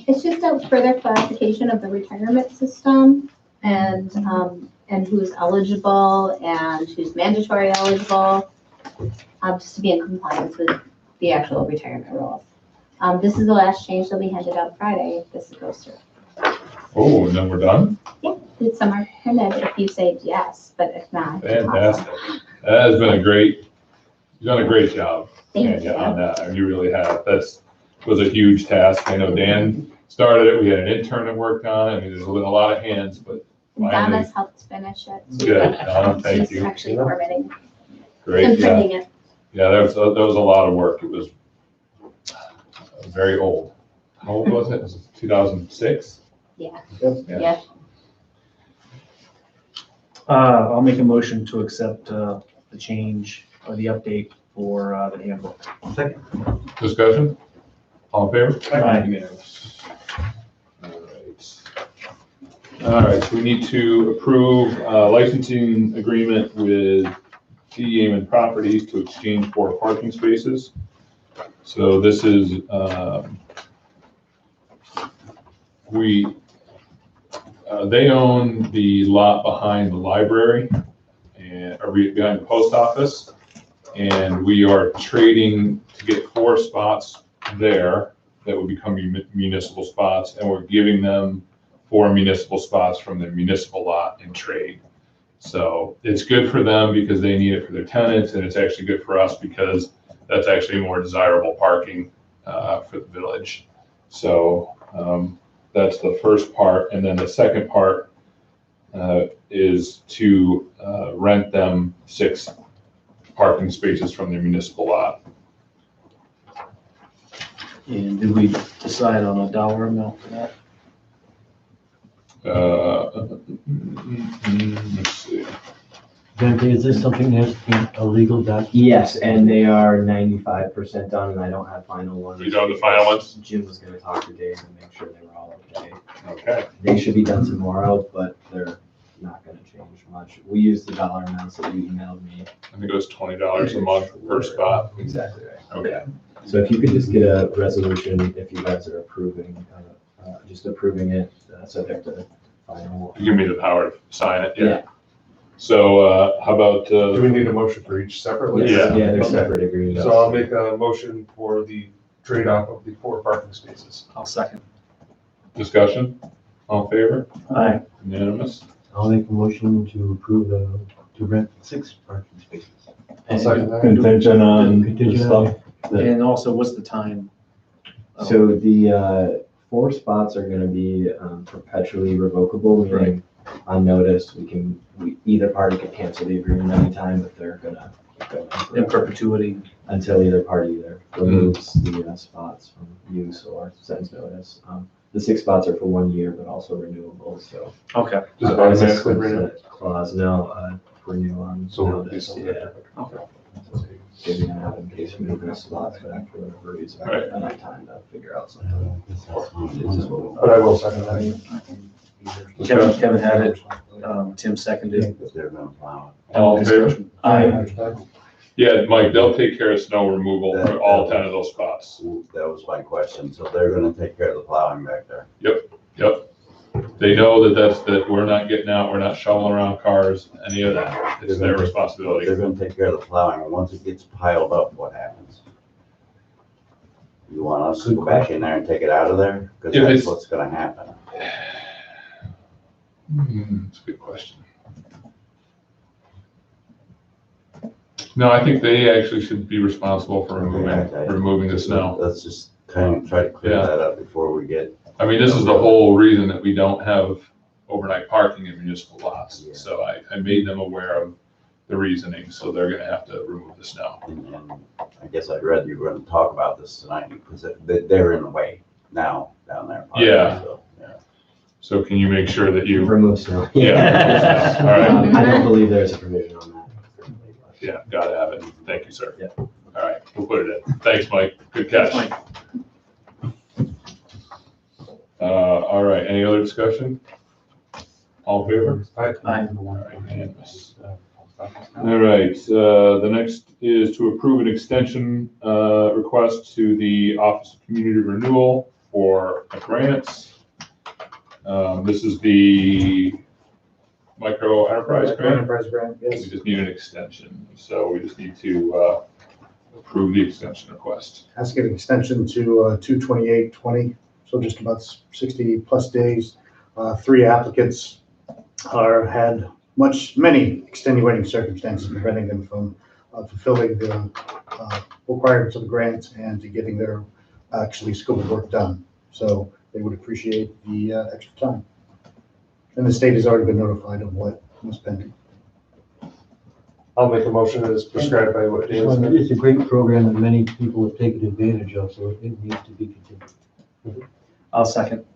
Speaker 1: It's just a further clarification of the retirement system and who's eligible and who's mandatory eligible, just to be in compliance with the actual retirement rules. This is the last change that we handed out Friday. This goes through.
Speaker 2: Oh, and then we're done?
Speaker 1: Yeah, it's summer printed if you say yes, but if not. it's
Speaker 2: Fantastic.
Speaker 1: awesome.
Speaker 2: That has been you've done a great job.
Speaker 1: Thank you.
Speaker 2: On that, you really have. Was a huge task. I know Dan started it. We had an intern that worked on it. I mean, there's a lot of hands, but finally.
Speaker 1: Donna's helped finish it.
Speaker 2: Good, Donna, thank
Speaker 1: She's
Speaker 2: you.
Speaker 1: actually formatting
Speaker 2: Great,
Speaker 1: and
Speaker 2: yeah.
Speaker 1: printing it.
Speaker 2: Yeah, that was a lot of work. It was very old. How old was it? Was it 2006?
Speaker 1: Yeah.
Speaker 13: Yeah.
Speaker 7: I'll make a motion to accept, the change or the update for, the handbook.
Speaker 2: Discussion? All in favor?
Speaker 7: Aye.
Speaker 2: Unanimous. All right, so we need to approve licensing agreement with T. Amen Properties to exchange 4 parking spaces. So this is, they own the lot behind the library or behind the post office. And we are trading to get 4 spots there that would become municipal spots. And we're giving them 4 municipal spots from their municipal lot in trade. So it's good for them because they need it for their tenants, and it's actually good for us because that's actually more desirable parking for the village. So that's the first part. And then the second part is to rent them 6 parking spaces from their municipal lot.
Speaker 7: And did we decide on a dollar amount for that?
Speaker 2: Let's see.
Speaker 8: Dante, is this something that has to be a legal document?
Speaker 5: Yes, and they are 95% done, and I don't have final ones.
Speaker 2: You don't have the final ones?
Speaker 5: Jim was gonna talk to Dave and make sure they were all okay.
Speaker 2: Okay.
Speaker 5: They should be done tomorrow, but they're not gonna change much. We use the dollar amounts that you emailed me.
Speaker 2: I think it was $20 a month per spot.
Speaker 5: Exactly right.
Speaker 2: Okay.
Speaker 5: So if you could just get a resolution, if you guys are approving, just approving it, subject to final.
Speaker 2: You give me the power to sign it, yeah.
Speaker 5: Yeah.
Speaker 2: So how about,
Speaker 10: Do we need a motion for each separately?
Speaker 2: Yeah.
Speaker 5: Yeah, they're
Speaker 10: Okay.
Speaker 5: separate agreements.
Speaker 10: So I'll make a motion for the trade-off of the 4 parking spaces.
Speaker 7: I'll second.
Speaker 2: discussion? All in favor?
Speaker 7: Aye.
Speaker 2: Unanimous?
Speaker 8: I'll make a motion to approve to rent 6 parking spaces.
Speaker 10: I'll second that.
Speaker 11: Contingent on the
Speaker 8: Contingent on-
Speaker 11: stuff.
Speaker 7: And also, what's the time?
Speaker 5: So the 4 spots are gonna be perpetually revocable, meaning on notice, either party can cancel the agreement anytime, but they're gonna go on
Speaker 7: In
Speaker 5: forever
Speaker 7: perpetuity?
Speaker 5: until either party either removes the spots from use or sends notice. The 6 spots are for 1 year, but also renewable, so.
Speaker 7: Okay.
Speaker 10: Does it
Speaker 5: There's a
Speaker 10: automatically renew?
Speaker 5: sunset clause, no, renew on
Speaker 10: So it'll be
Speaker 5: notice,
Speaker 10: something.
Speaker 5: yeah.
Speaker 7: Okay.
Speaker 5: Give you an application, move the slots back for whatever reason,
Speaker 2: Right.
Speaker 5: and have time to figure out something.
Speaker 10: But I will second that.
Speaker 7: Kevin had it, Tim seconded.
Speaker 9: They're gonna plow
Speaker 2: All in favor?
Speaker 7: Aye.
Speaker 2: Yeah, Mike, they'll take care of snow removal for all 10 of those spots.
Speaker 9: it. That was my question. So they're gonna take care of the plowing back there.
Speaker 2: Yep. They know that we're not getting out, we're not shoveling around cars, any of that. It's their responsibility.
Speaker 9: They're gonna take care of the plowing, and once it gets piled up, what happens? You want us to go back in there and take it out of there? Because
Speaker 2: If
Speaker 9: that's
Speaker 2: it's-
Speaker 9: what's gonna happen.
Speaker 2: That's a good question. No, I think they actually should be responsible for removing the snow.
Speaker 9: Let's just kind of try to clear
Speaker 2: Yeah.
Speaker 9: that up before we get,
Speaker 2: I mean, this is the whole reason that we don't have overnight parking in municipal lots.
Speaker 9: Yeah.
Speaker 2: So I made them aware of the reasoning, so they're gonna have to remove the snow.
Speaker 9: and I guess I read you were gonna talk about this tonight, because they're in the way now down there.
Speaker 2: Yeah.
Speaker 9: So, yeah.
Speaker 2: So can you make sure that you,
Speaker 5: Remove snow.
Speaker 2: Yeah. All right.
Speaker 5: I don't believe there's a provision on that.
Speaker 2: yeah, gotta have it. Thank you, sir.
Speaker 5: Yeah.
Speaker 2: All right, we'll put it in. Thanks, Mike. Good catch.
Speaker 7: Mike.
Speaker 2: All right, any other discussion? All in favor?
Speaker 7: Aye.
Speaker 2: All right, unanimous. All right, the next is to approve an extension request to the Office of Community Renewal for a grant. This is the micro enterprise grant.
Speaker 4: Enterprise grant,
Speaker 2: We
Speaker 4: yes.
Speaker 2: just need an extension, so we just need to approve the extension request.
Speaker 4: Has to get an extension to 2/28/20, so just about 60+ days. 3 applicants had many extenuating circumstances preventing them from fulfilling the requirements of the grant and to getting their actually scope of work done. So they would appreciate the extra time. And the state has already been notified of what was pending.
Speaker 10: I'll make a motion as prescribed by what Dave said.
Speaker 8: It's a great program that many people have taken advantage of, so it needs to be continued.
Speaker 7: I'll second.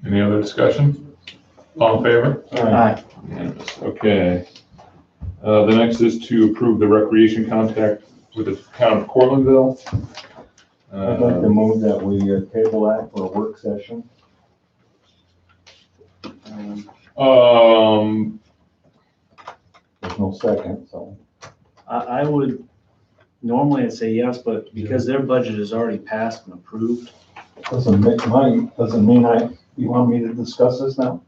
Speaker 2: Any other discussion? All in favor?
Speaker 7: Aye.
Speaker 2: Unanimous. Okay. The next is to approve the recreation contract with the town of Cortlandville.
Speaker 11: I'd like to move that we table that for a work session. There's no second, so.
Speaker 7: I would, normally I'd say yes, but because their budget is already passed and approved.
Speaker 11: Doesn't mean you want me to discuss this now?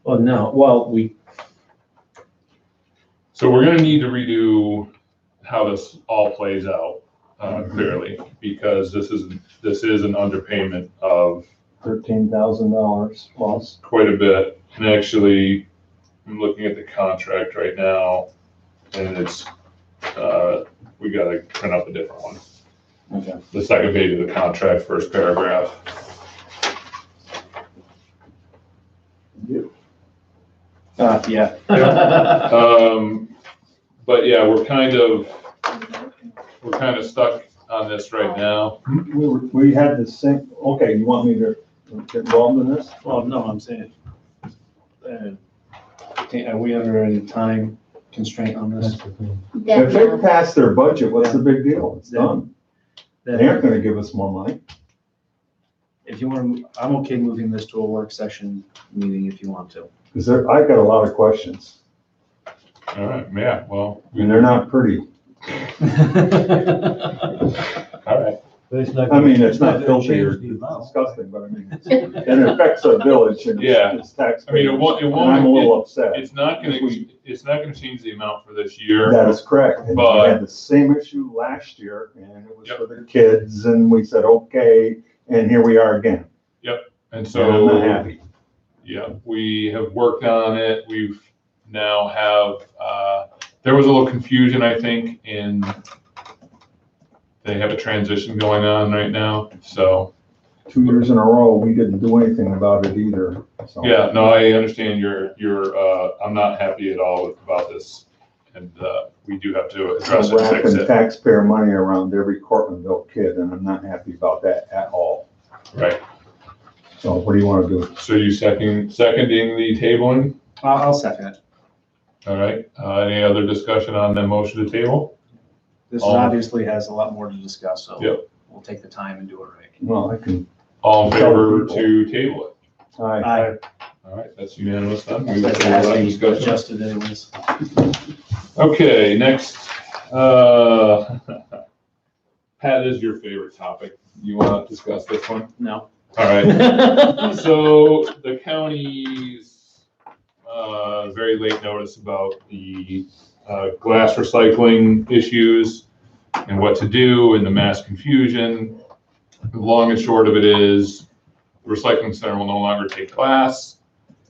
Speaker 7: Well, no, well,
Speaker 2: So we're gonna need to redo how this all plays out, clearly, because this is an underpayment of
Speaker 11: $13,000 plus.
Speaker 2: quite a bit. And actually, I'm looking at the contract right now, and it's, we gotta print up a different one.
Speaker 7: Okay.
Speaker 2: The second page of the contract, first paragraph.
Speaker 7: Yeah.
Speaker 2: But yeah, we're kind of stuck on this right now.
Speaker 11: We had the same, okay, you want me to get involved in this?
Speaker 7: Well, no, I'm saying, are we under any time constraint on this?
Speaker 8: That's the thing.
Speaker 11: If they pass their budget, what's the big deal? It's done. They
Speaker 7: Then
Speaker 11: aren't gonna give us more money.
Speaker 7: if you want to, I'm okay moving this to a work session meeting if you want to.
Speaker 11: Because I got a lot of questions,
Speaker 2: All right, yeah, well,
Speaker 11: and they're not pretty.
Speaker 2: all right.
Speaker 8: But it's not.
Speaker 11: I mean, it's not
Speaker 8: gonna
Speaker 11: filthy
Speaker 8: change
Speaker 11: or
Speaker 8: the amount.
Speaker 11: disgusting, but I mean, it affects the village and
Speaker 2: Yeah.
Speaker 11: its taxpayers.
Speaker 2: I mean, it won't,
Speaker 11: And I'm a little upset.
Speaker 2: it's not gonna change the amount for this year.
Speaker 11: That is correct. And we
Speaker 2: But-
Speaker 11: had the same issue last year, and it was for the kids, and we said, okay, and here we are again.
Speaker 2: And
Speaker 11: So I'm not
Speaker 2: so,
Speaker 11: happy.
Speaker 2: yeah, we have worked on it. We've now have, there was a little confusion, I think, they have a transition going on right now, so.
Speaker 11: 2 years in a row, we didn't do anything about it either, so.
Speaker 2: Yeah, no, I understand I'm not happy at all about this. And, we do have to address it, and fix
Speaker 11: Wrapping
Speaker 2: it.
Speaker 11: taxpayer money around every Cortlandville kid, and I'm not happy about that at all.
Speaker 2: Right.
Speaker 11: So what do you want to do?
Speaker 2: So you seconding the tabling?
Speaker 7: I'll second it.
Speaker 2: All right. Any other discussion on the motion to table?
Speaker 7: This
Speaker 2: All-
Speaker 7: obviously has a lot more to discuss, so
Speaker 2: Yep.
Speaker 7: we'll take the time and do it right.
Speaker 11: Well, I can,
Speaker 2: All in favor
Speaker 11: Tell
Speaker 2: to table it?
Speaker 11: I,
Speaker 2: All right, that's unanimous then. We will
Speaker 7: That's
Speaker 2: table that
Speaker 7: has to be
Speaker 2: discussion.
Speaker 7: adjusted anyways.
Speaker 2: Okay, next, Pat, this is your favorite topic. You want to discuss this one?
Speaker 7: No.
Speaker 2: All right. So the county's, very late notice about the, glass recycling issues and what to do and the mass confusion. The long and short of it is the recycling center will no longer take glass.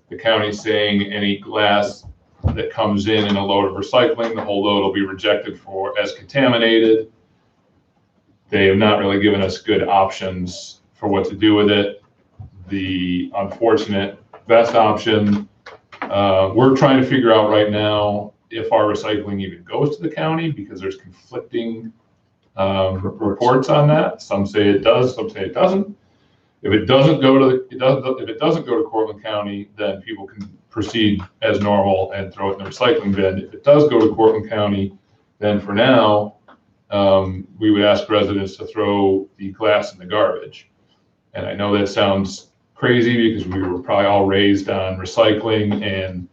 Speaker 2: The county's saying any glass that comes in a load of recycling, the whole load will be rejected as contaminated. They have not really given us good options for what to do with it. The unfortunate best option, we're trying to figure out right now if our recycling even goes to the county because there's conflicting reports on that. Some say it does, some say it doesn't. If it doesn't go to Cortland County, then people can proceed as normal and throw it in the recycling bin. If it does go to Cortland County, then for now, we would ask residents to throw the glass in the garbage. And I know that sounds crazy because we were probably all raised on recycling and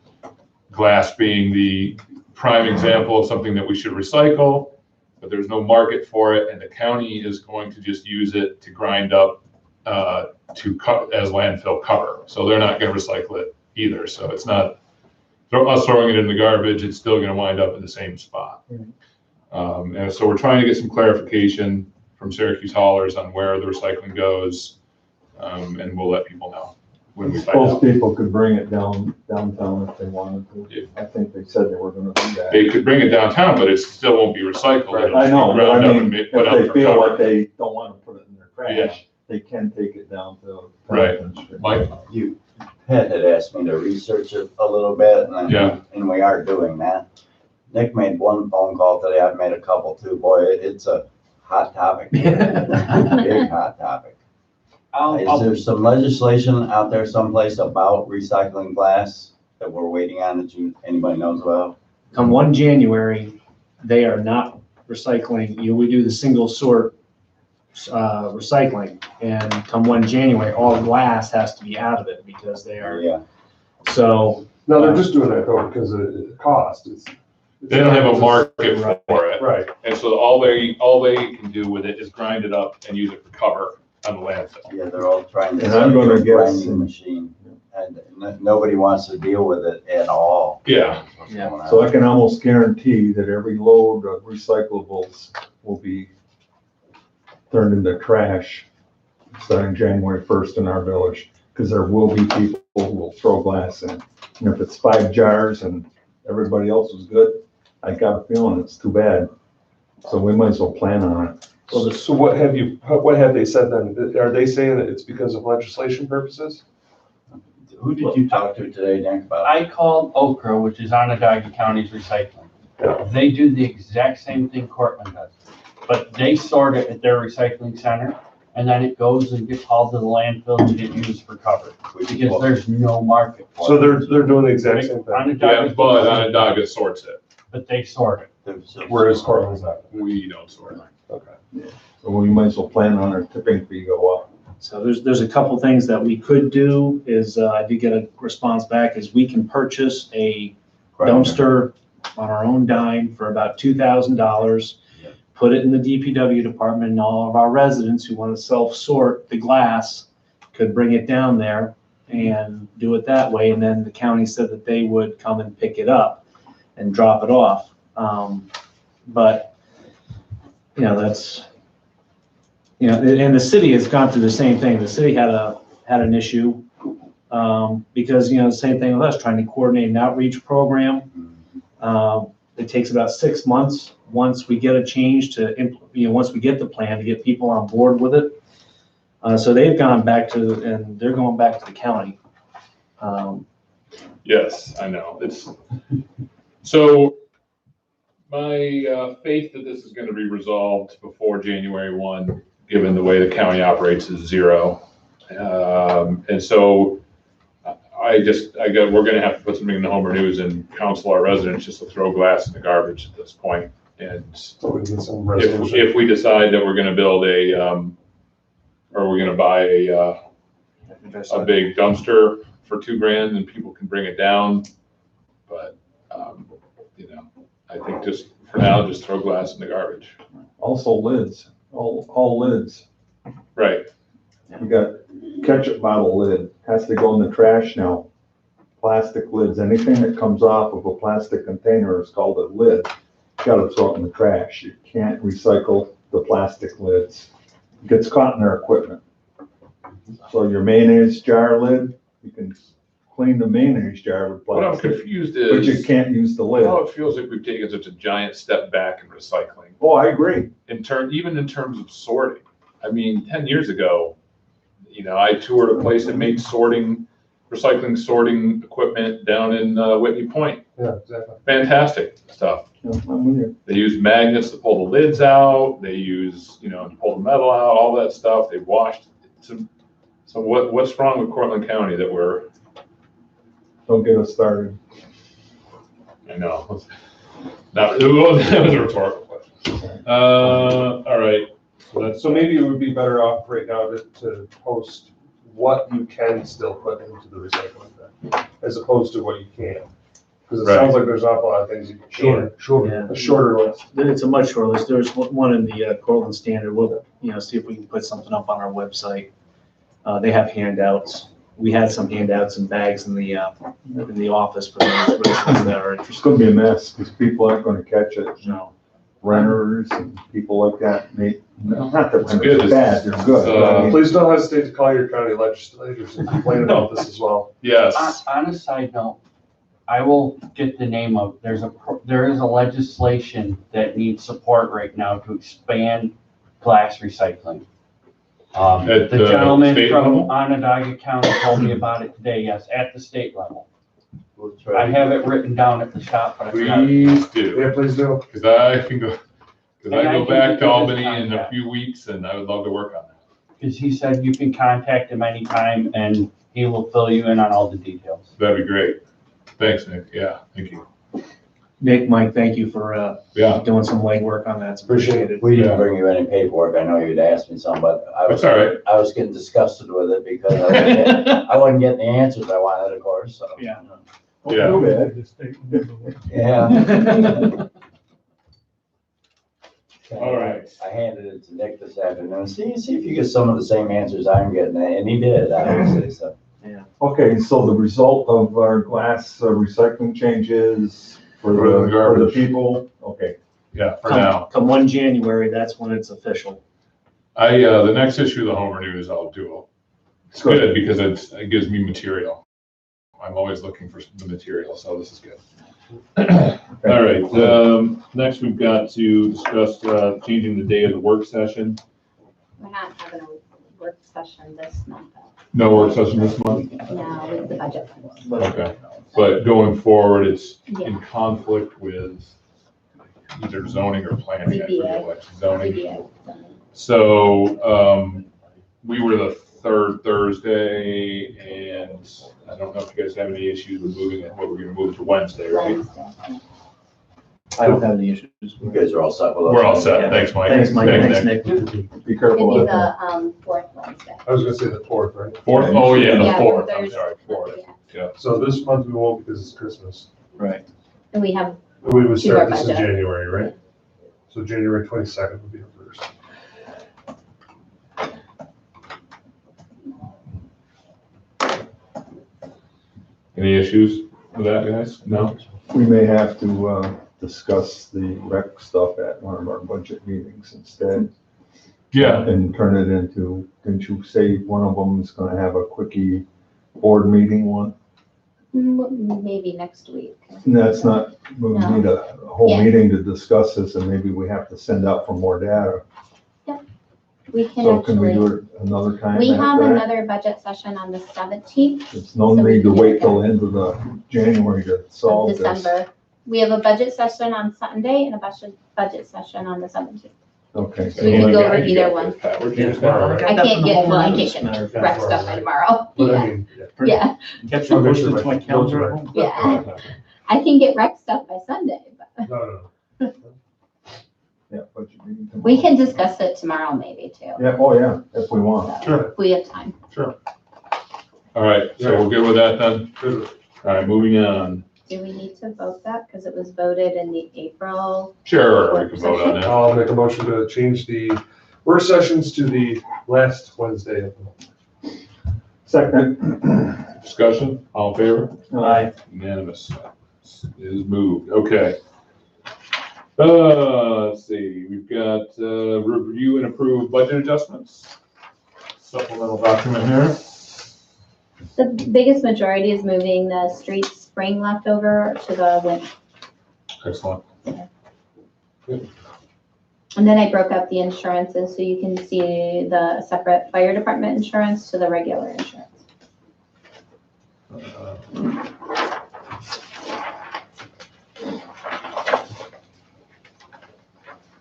Speaker 2: glass being the prime example of something that we should recycle, but there's no market for it, and the county is going to just use it to grind up as landfill cover. So they're not going to recycle it either. So it's not us throwing it in the garbage, it's still going to wind up in the same spot. And so we're trying to get some clarification from Syracuse haulers on where the recycling goes, and we'll let people know when we find
Speaker 11: suppose
Speaker 2: out.
Speaker 11: people could bring it downtown if they wanted to. I think they said they were gonna do that.
Speaker 2: They could bring it downtown, but it still won't be recycled.
Speaker 11: Right,
Speaker 2: It'll
Speaker 11: I
Speaker 2: just be
Speaker 11: know, but
Speaker 2: ground
Speaker 11: I
Speaker 2: up and
Speaker 11: mean, if
Speaker 2: put out
Speaker 11: they
Speaker 2: for
Speaker 11: feel
Speaker 2: cover.
Speaker 11: like they don't wanna put it in their
Speaker 2: Yeah.
Speaker 11: trash, they can take it down to.
Speaker 2: Right. Mike?
Speaker 9: Pat had asked me to research it a little bit,
Speaker 2: Yeah.
Speaker 9: and we are doing that. Nick made one phone call today, I've made a couple too, boy, it's a hot topic. Big hot topic. Is there some legislation out there someplace about recycling glass that we're waiting on that anybody knows about?
Speaker 7: Come 1 January, they are not recycling, we do the single sort recycling, and come 1 January, all glass has to be out of it because they are,
Speaker 9: Yeah,
Speaker 7: so.
Speaker 10: No, they're just doing that though because of cost.
Speaker 2: They don't have a market for it.
Speaker 10: Right.
Speaker 2: And so all they can do with it is grind it up and use it for cover on the landfill.
Speaker 9: yeah, they're all trying to.
Speaker 11: And I'm gonna guess-
Speaker 9: Grinding machine, and nobody wants to deal with it at all.
Speaker 2: Yeah.
Speaker 9: That's what's
Speaker 7: Yeah.
Speaker 9: going on.
Speaker 11: So I can almost guarantee that every load of recyclables will be turned into trash starting January 1st in our village, because there will be people who will throw glass in. And if it's 5 jars and everybody else is good, I got a feeling it's too bad. So we might as well plan on it.
Speaker 10: So what have they said then? Are they saying that it's because of legislation purposes?
Speaker 9: Who did you talk to today, Nick, about?
Speaker 14: I called Okra, which is Onondaga County's recycling.
Speaker 10: Yeah.
Speaker 14: They do the exact same thing Cortland does, but they sort it at their recycling center, and then it goes and gets hauled to the landfill to get used for cover, because there's no market for it.
Speaker 10: So they're doing the exact same thing.
Speaker 2: Yeah, but Onondaga sorts it.
Speaker 14: But they sort it.
Speaker 10: Whereas Cortland's not.
Speaker 2: We don't sort it.
Speaker 10: Okay.
Speaker 11: So we might as well plan on our tipping fee go up.
Speaker 7: So there's a couple things that we could do is, I did get a response back, is we can purchase a dumpster on our own dime for about $2,000.
Speaker 9: Yeah.
Speaker 7: Put it in the DPW department, and all of our residents who want to self-sort the glass could bring it down there and do it that way. And then the county said that they would come and pick it up and drop it off. But, that's, and the city has gone through the same thing. The city had an issue because, the same thing with us, trying to coordinate an outreach program. It takes about 6 months once we get a change once we get the plan to get people on board with it. So they've gone back and they're going back to the county.
Speaker 2: Yes, I know. So my faith that this is going to be resolved before January 1, given the way the county operates, is 0. And so we're going to have to put something in the Homer News and counsel our residents just to throw glass in the garbage at this point. And
Speaker 10: So we need some resolution.
Speaker 2: if we decide that we're going to build or we're going to buy a big dumpster for $2,000, and people can bring it down. But, I think just for now, just throw glass in the garbage.
Speaker 11: Also lids, all lids.
Speaker 2: Right.
Speaker 11: We got ketchup bottle lid, has to go in the trash now. Plastic lids, anything that comes off of a plastic container is called a lid. Gotta throw it in the trash. You can't recycle the plastic lids. It gets caught in their equipment. So your mayonnaise jar lid, you can clean the mayonnaise jar with
Speaker 2: What I'm
Speaker 11: plastic,
Speaker 2: confused
Speaker 11: but you
Speaker 2: is
Speaker 11: can't use the lid.
Speaker 2: how it feels like we've taken such a giant step back in recycling.
Speaker 11: Oh, I agree.
Speaker 2: Even in terms of sorting. I mean, 10 years ago, I toured a place that made recycling sorting equipment down in Whitney Point.
Speaker 10: Yeah, exactly.
Speaker 2: Fantastic stuff.
Speaker 11: Yeah, I'm with you.
Speaker 2: They use magnets to pull the lids out. They use, to pull the metal out, all that stuff. They washed. So what's wrong with Cortland County that we're,
Speaker 11: Don't get us started.
Speaker 2: I know. No, that was a rhetorical question. All right.
Speaker 10: So maybe it would be better off right now to post what you can still put into the recycling bin, as opposed to what you can't. Because it sounds like there's an awful lot of things you can.
Speaker 7: Yeah.
Speaker 10: A shorter list.
Speaker 7: It's a much shorter list. There's one in the Cortland Standard. We'll, see if we can put something up on our website. They have handouts. We had some handouts and bags in the office for those residents that are
Speaker 11: It's
Speaker 7: interested.
Speaker 11: gonna be a mess, because people aren't gonna catch it.
Speaker 7: No.
Speaker 11: Renters and people like that, not that
Speaker 2: good.
Speaker 11: renters are bad, they're good. but I mean,
Speaker 10: Please don't hesitate to call your county legislators and complain about this as well.
Speaker 2: Yes.
Speaker 14: On a side note, I will get the name of, there is a legislation that needs support right now to expand glass recycling.
Speaker 2: At
Speaker 14: The
Speaker 2: the
Speaker 14: gentleman
Speaker 2: state
Speaker 14: from
Speaker 2: level?
Speaker 14: Onondaga County told me about it today, yes, at the state level. I have it written down at the shop, but I forgot.
Speaker 2: Please do,
Speaker 10: Yeah, please do.
Speaker 2: because I can go, because I
Speaker 14: And I
Speaker 2: go
Speaker 14: can
Speaker 2: back
Speaker 14: give
Speaker 2: to
Speaker 14: you his
Speaker 2: Albany in a
Speaker 14: contact.
Speaker 2: few weeks and I would love to work on that.
Speaker 14: Because he said you can contact him anytime and he will fill you in on all the details.
Speaker 2: That'd be great. Thanks, Nick. Yeah, thank you.
Speaker 7: Nick, Mike, thank you for,
Speaker 2: Yeah,
Speaker 7: doing some legwork on that. It's
Speaker 10: Appreciate
Speaker 7: appreciated.
Speaker 9: We didn't bring you any paperwork. I know you'd asked me some, but I was,
Speaker 2: that's all right.
Speaker 9: I was getting disgusted with it because I wasn't getting the answers I wanted, of course, so.
Speaker 7: Yeah.
Speaker 2: Yeah.
Speaker 9: Yeah.
Speaker 2: All right.
Speaker 9: I handed it to Nick this afternoon. See if you get some of the same answers I'm getting, and he did, obviously, so.
Speaker 11: Okay, so the result of our glass recycling changes for
Speaker 2: For the
Speaker 11: the
Speaker 2: garbage.
Speaker 11: people, okay.
Speaker 2: Yeah, for now.
Speaker 7: Come 1 January, that's when it's official.
Speaker 2: The next issue of the Homer News I'll do. It's good because it gives me material. I'm always looking for the material, so this is good. All right, next we've got to discuss, changing the day of the work session.
Speaker 1: We're not having a work session this month,
Speaker 2: No work session this month?
Speaker 1: no, with the budget.
Speaker 2: Okay, but going forward, it's
Speaker 1: Yeah.
Speaker 2: in conflict with either zoning or planning. I forget
Speaker 1: ZBA.
Speaker 2: what, Zoning.
Speaker 1: ZBA.
Speaker 2: So, we were the third Thursday, and I don't know if you guys have any issues with moving it, but we're gonna move it to Wednesday, right?
Speaker 1: Wednesday.
Speaker 7: I don't have any issues.
Speaker 9: You guys are all set with us?
Speaker 2: We're all set, thanks, Mike.
Speaker 7: Thanks, Mike. Thanks, Nick.
Speaker 11: Be
Speaker 1: It'd
Speaker 11: careful
Speaker 1: be
Speaker 11: with
Speaker 1: the,
Speaker 11: that.
Speaker 1: fourth Wednesday.
Speaker 10: I was gonna say the 4th, right?
Speaker 2: Fourth, oh yeah, the
Speaker 1: Yeah,
Speaker 2: fourth, I'm
Speaker 1: Thursday.
Speaker 2: sorry, fourth,
Speaker 1: Yeah.
Speaker 10: So this month we won't because it's Christmas.
Speaker 7: Right.
Speaker 1: And we have,
Speaker 10: We would
Speaker 1: Do
Speaker 10: start
Speaker 1: our
Speaker 10: this in
Speaker 1: budget.
Speaker 10: January, right? So January 22nd would be the first.
Speaker 2: any issues with that, guys? No?
Speaker 11: We may have to discuss the rec stuff at one of our budget meetings instead.
Speaker 2: Yeah,
Speaker 11: And turn it into, didn't you say one of them is gonna have a quickie board meeting one?
Speaker 1: maybe next week.
Speaker 11: And that's not, we
Speaker 1: No.
Speaker 11: need a whole
Speaker 1: Yeah.
Speaker 11: meeting to discuss this, and maybe we have to send out for more data.
Speaker 1: We can
Speaker 11: So can we
Speaker 1: actually,
Speaker 11: do it another time?
Speaker 1: we have
Speaker 11: after that?
Speaker 1: another budget session on the 17th
Speaker 11: There's no
Speaker 1: so we
Speaker 11: need to
Speaker 1: can
Speaker 11: wait
Speaker 1: get
Speaker 11: till the end of the January to
Speaker 1: of
Speaker 11: solve this.
Speaker 1: December. We have a budget session on Sunday and a budget session on the 17th.
Speaker 11: Okay.
Speaker 1: So we can go over either one.
Speaker 2: Pat, we're
Speaker 7: Yeah.
Speaker 2: just tomorrow, right?
Speaker 1: I can't get, well, I can't
Speaker 7: Matter
Speaker 1: get
Speaker 7: of fact.
Speaker 1: rec stuff by tomorrow.
Speaker 10: But I
Speaker 1: Yeah,
Speaker 10: mean,
Speaker 1: yeah,
Speaker 7: Kept
Speaker 10: So
Speaker 7: some
Speaker 10: make sure
Speaker 7: posted to my
Speaker 10: my
Speaker 7: calendar
Speaker 10: notes
Speaker 7: at
Speaker 10: are
Speaker 7: home.
Speaker 1: yeah. I can get rec stuff by Sunday, but
Speaker 10: no.
Speaker 11: Yeah, budget meeting tomorrow.
Speaker 1: we can discuss it tomorrow maybe too.
Speaker 11: Yeah, oh yeah, if we want.
Speaker 1: So,
Speaker 2: Sure.
Speaker 1: if we have time.
Speaker 2: All right, so we're good with that then?
Speaker 10: Good.
Speaker 2: All right, moving on.
Speaker 1: Do we need to vote that? Because it was voted in the April.
Speaker 2: Sure, we can vote on that.
Speaker 10: I'll make a motion to change the work sessions to the last Wednesday of the month.
Speaker 11: Second.
Speaker 2: Discussion, all in favor?
Speaker 7: Aye.
Speaker 2: Unanimous. It is moved, okay. Let's see, we've got, review and approve budget adjustments. Supplemental document here.
Speaker 1: The biggest majority is moving the street spring leftover to the winter.
Speaker 2: Excellent.
Speaker 1: And then I broke out the insurances so you can see the separate fire department insurance to the regular insurance.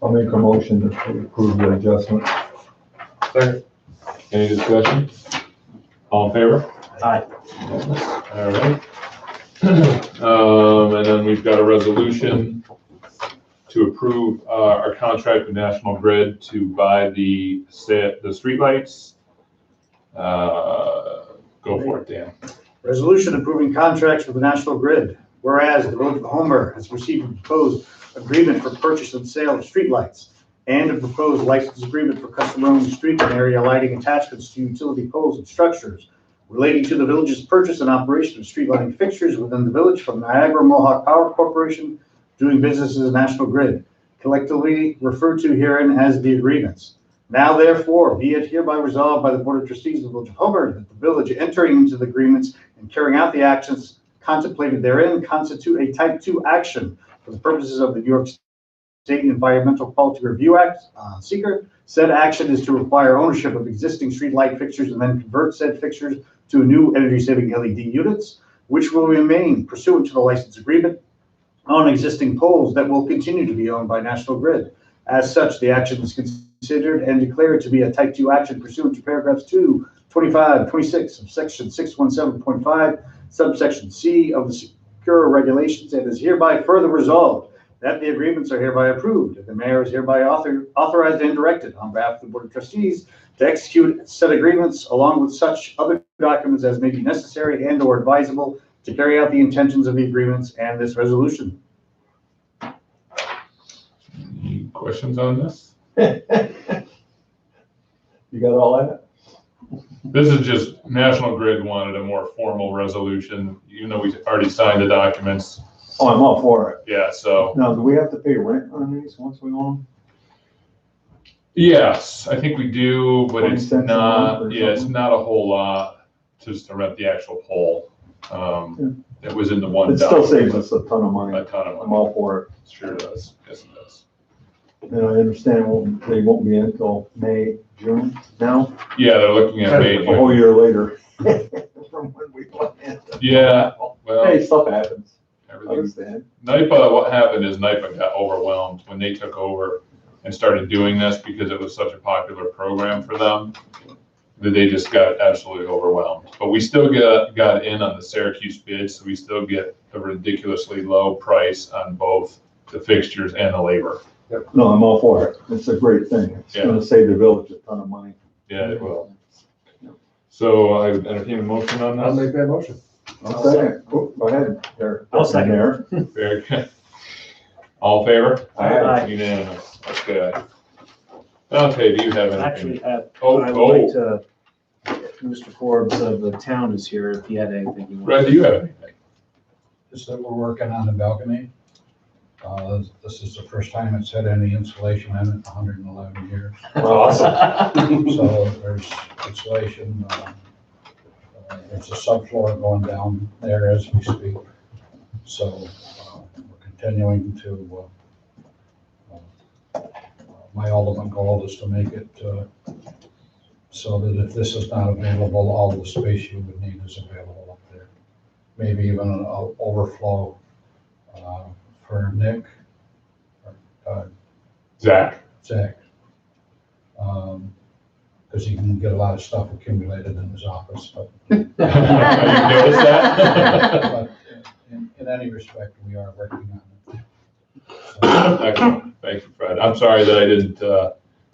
Speaker 11: I'll make a motion to approve the adjustment.
Speaker 10: Second.
Speaker 2: Any discussion? All in favor?
Speaker 7: Aye.
Speaker 2: All right. And then we've got a resolution to approve our contract with National Grid to buy the streetlights. Go for it, Dan.
Speaker 4: Resolution approving contracts with the National Grid. Whereas the Village of Homer has received a proposed agreement for purchase and sale of streetlights and a proposed license agreement for customer-owned street and area lighting attachments to utility poles and structures relating to the village's purchase and operation of street lighting fixtures within the village from Niagara Mohawk Power Corporation doing business as National Grid, collectively referred to herein as the agreements. Now therefore, be it hereby resolved by the Board of Trustees of the Village of Homer that the village entering into the agreements and carrying out the actions contemplated therein constitute a type 2 action for the purposes of the New York State Environmental Quality Review Act, seeker. Said action is to require ownership of existing street light fixtures and then convert said fixtures to new energy saving LED units. which will remain pursuant to the license agreement on existing poles that will continue to be owned by National Grid. As such, the action is considered and declared to be a type 2 action pursuant to paragraphs 2, 25, 26 of section 617.5, subsection C of the Secure Regulations, and is hereby further resolved that the agreements are hereby approved, and the mayor is hereby authorized and directed on behalf of the Board of Trustees to execute said agreements along with such other documents as may be necessary and or advisable to carry out the intentions of the agreements and this resolution.
Speaker 2: Any questions on this?
Speaker 11: You got all that?
Speaker 2: This is just, National Grid wanted a more formal resolution, even though we already signed the documents.
Speaker 11: Oh, I'm all for it.
Speaker 2: Yeah, so,
Speaker 11: Now, do we have to pay rent on these once we own them?
Speaker 2: yes, I think we do, but
Speaker 11: 20
Speaker 2: it's
Speaker 11: cents a month or
Speaker 2: not, yeah, it's
Speaker 11: something?
Speaker 2: not a whole lot just to rent the actual pole. It was in the one.
Speaker 11: It still saves us a ton of
Speaker 2: A
Speaker 11: money.
Speaker 2: ton of
Speaker 11: I'm
Speaker 2: money.
Speaker 11: all for it.
Speaker 2: Sure does. Yes, it does.
Speaker 11: And I understand they won't be in until May, June now,
Speaker 2: Yeah, they're looking at May.
Speaker 11: a whole year later. From when we planned.
Speaker 2: Yeah, well,
Speaker 11: Hey, stuff happens. I
Speaker 2: everything.
Speaker 11: understand.
Speaker 2: NIPA, what happened is NIPA got overwhelmed when they took over and started doing this because it was such a popular program for them that they just got absolutely overwhelmed. But we still got in on the Syracuse bid, so we still get a ridiculously low price on both the fixtures and the labor.
Speaker 11: No, I'm all for it. It's a great thing. It's
Speaker 2: Yeah.
Speaker 11: gonna save the village a ton of money.
Speaker 2: Yeah, it will. So I would entertain a motion on
Speaker 10: I'll
Speaker 2: this.
Speaker 10: make that motion.
Speaker 11: I'll second. Oh, go ahead, there.
Speaker 7: I'll second.
Speaker 11: There.
Speaker 2: Very good. All in favor?
Speaker 7: Aye.
Speaker 2: Unanimous. Okay. Dante, do you have
Speaker 7: Actually,
Speaker 2: anything?
Speaker 7: I would like to, if Mr. Forbes of the town is here, if he had anything he wanted.
Speaker 2: Brad, do you have anything?
Speaker 15: Just that we're working on the balcony. This is the first time it's had any insulation in it in 111 years.
Speaker 2: Awesome.
Speaker 15: So there's insulation, there's a subfloor going down there as we speak. So we're continuing to, my ultimate goal is to make it so that if this is not available, all the space you would need is available up there. Maybe even an overflow for Nick,
Speaker 2: Zach.
Speaker 15: Because he can get a lot of stuff accumulated in his office, but.
Speaker 2: You noticed that?
Speaker 15: But in any respect, we are working on it. So,
Speaker 2: Excellent. Thank you, Fred. I'm sorry that I didn't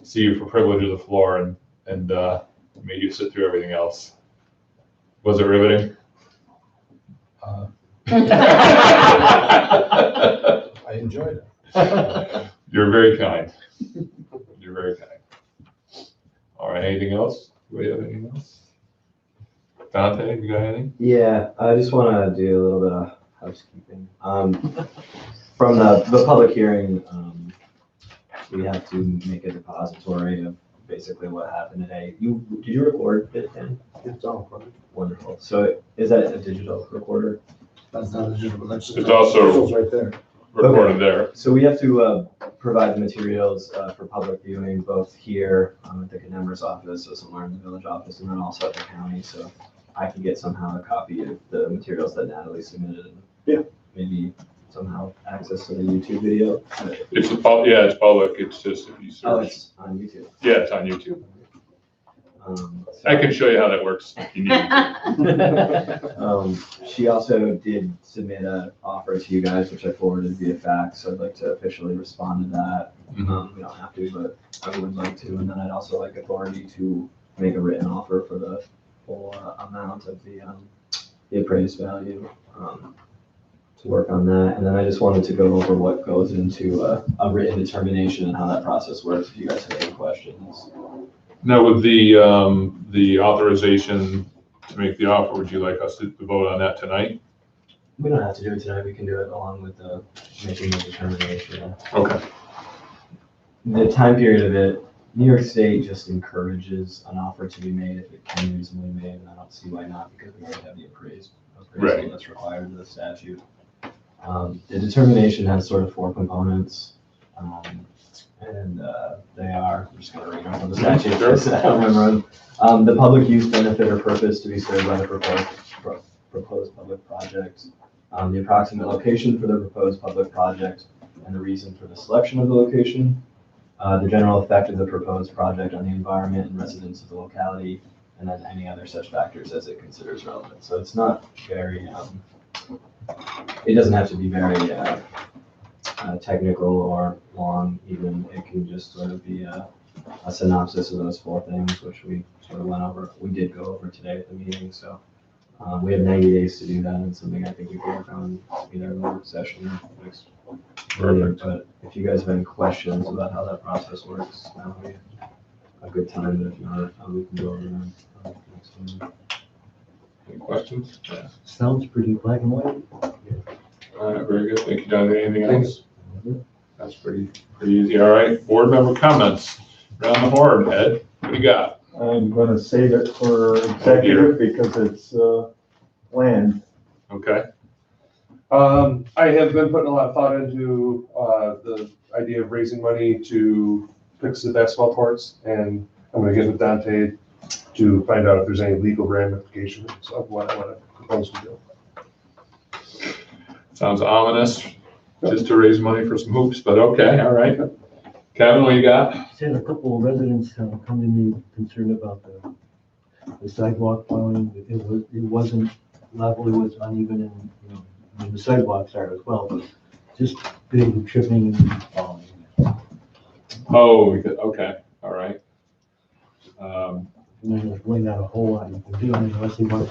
Speaker 2: see you for privilege of the floor and made you sit through everything else. Was it riveting?
Speaker 15: I enjoyed it.
Speaker 2: You're very kind. You're very kind. All right, anything else? Do we have anything else? Dante, you got anything?
Speaker 5: Yeah, I just want to do a little bit of housekeeping. From the public hearing, we have to make a depository of basically what happened today. Did you record it, Dan?
Speaker 8: It's all fine.
Speaker 5: Wonderful. So is that a digital recorder?
Speaker 8: That's not a digital, that's.
Speaker 2: It's also-
Speaker 8: Visuals right there.
Speaker 2: Recorded there.
Speaker 5: So we have to provide the materials for public viewing, both here at the Connemmer's office, so somewhere in the village office, and then also at the county. So I can get somehow a copy of the materials that Natalie submitted. And
Speaker 4: Yeah.
Speaker 5: maybe somehow access to the YouTube video.
Speaker 2: It's it's public. It's just if you search.
Speaker 5: Oh, it's on YouTube.
Speaker 2: Yeah, it's on YouTube. I can show you how that works if you need.
Speaker 5: She also did submit an offer to you guys, which I forwarded via fax. So I'd like to officially respond to that. We don't have to, but I would like to. And then I'd also like authority to make a written offer for the full amount of the appraised value, to work on that. And then I just wanted to go over what goes into a written determination and how that process works, if you guys have any questions.
Speaker 2: Now, with the authorization to make the offer, would you like us to vote on that tonight?
Speaker 5: We don't have to do it tonight. We can do it along with making the determination.
Speaker 2: Okay.
Speaker 5: The time period of it, New York State just encourages an offer to be made if it can be reasonably made, and I don't see why not, because we already have the appraisal
Speaker 2: Right.
Speaker 5: that's required in the statute. The determination has sort of 4 components, and they are, I'm just gonna read over the statute,
Speaker 2: Sure.
Speaker 5: because I don't remember them. The public use, benefit, or purpose to be served by the proposed public project, the approximate location for the proposed public project, and the reason for the selection of the location, the general effect of the proposed project on the environment and residents of the locality, and then any other such factors as it considers relevant. So it's not very, it doesn't have to be very technical or long even. It can just sort of be a synopsis of those 4 things, which we sort of went over. We did go over today at the meeting, so we have 90 days to do that, and something I think we can work on either in the work session or next meeting. But if you guys have any questions about how that process works, now would be a good time. But if not, we can go over them next meeting.
Speaker 2: Any questions? Yeah.
Speaker 8: Sounds pretty black and white.
Speaker 2: All right, very good. Thank you, Don. Anything else? That's pretty easy. All right, board member comments. Around the horn, Ed, what do you got?
Speaker 11: I'm gonna save it for executive because it's, land.
Speaker 2: Okay.
Speaker 10: I have been putting a lot of thought into, the idea of raising money to fix the basketball courts, and I'm gonna get with Dante to find out if there's any legal ramifications of what I want to propose to do.
Speaker 2: Sounds ominous, just to raise money for some hoops, but okay, all right. Kevin, what you got?
Speaker 8: Said a couple of residents come to me concerned about the sidewalk plowing. It wasn't level, it was uneven, and, I mean, the sidewalks are as well, but just big tripping and falling.
Speaker 2: Oh, okay, all right.
Speaker 8: And there's really not a whole lot you can do, unless you want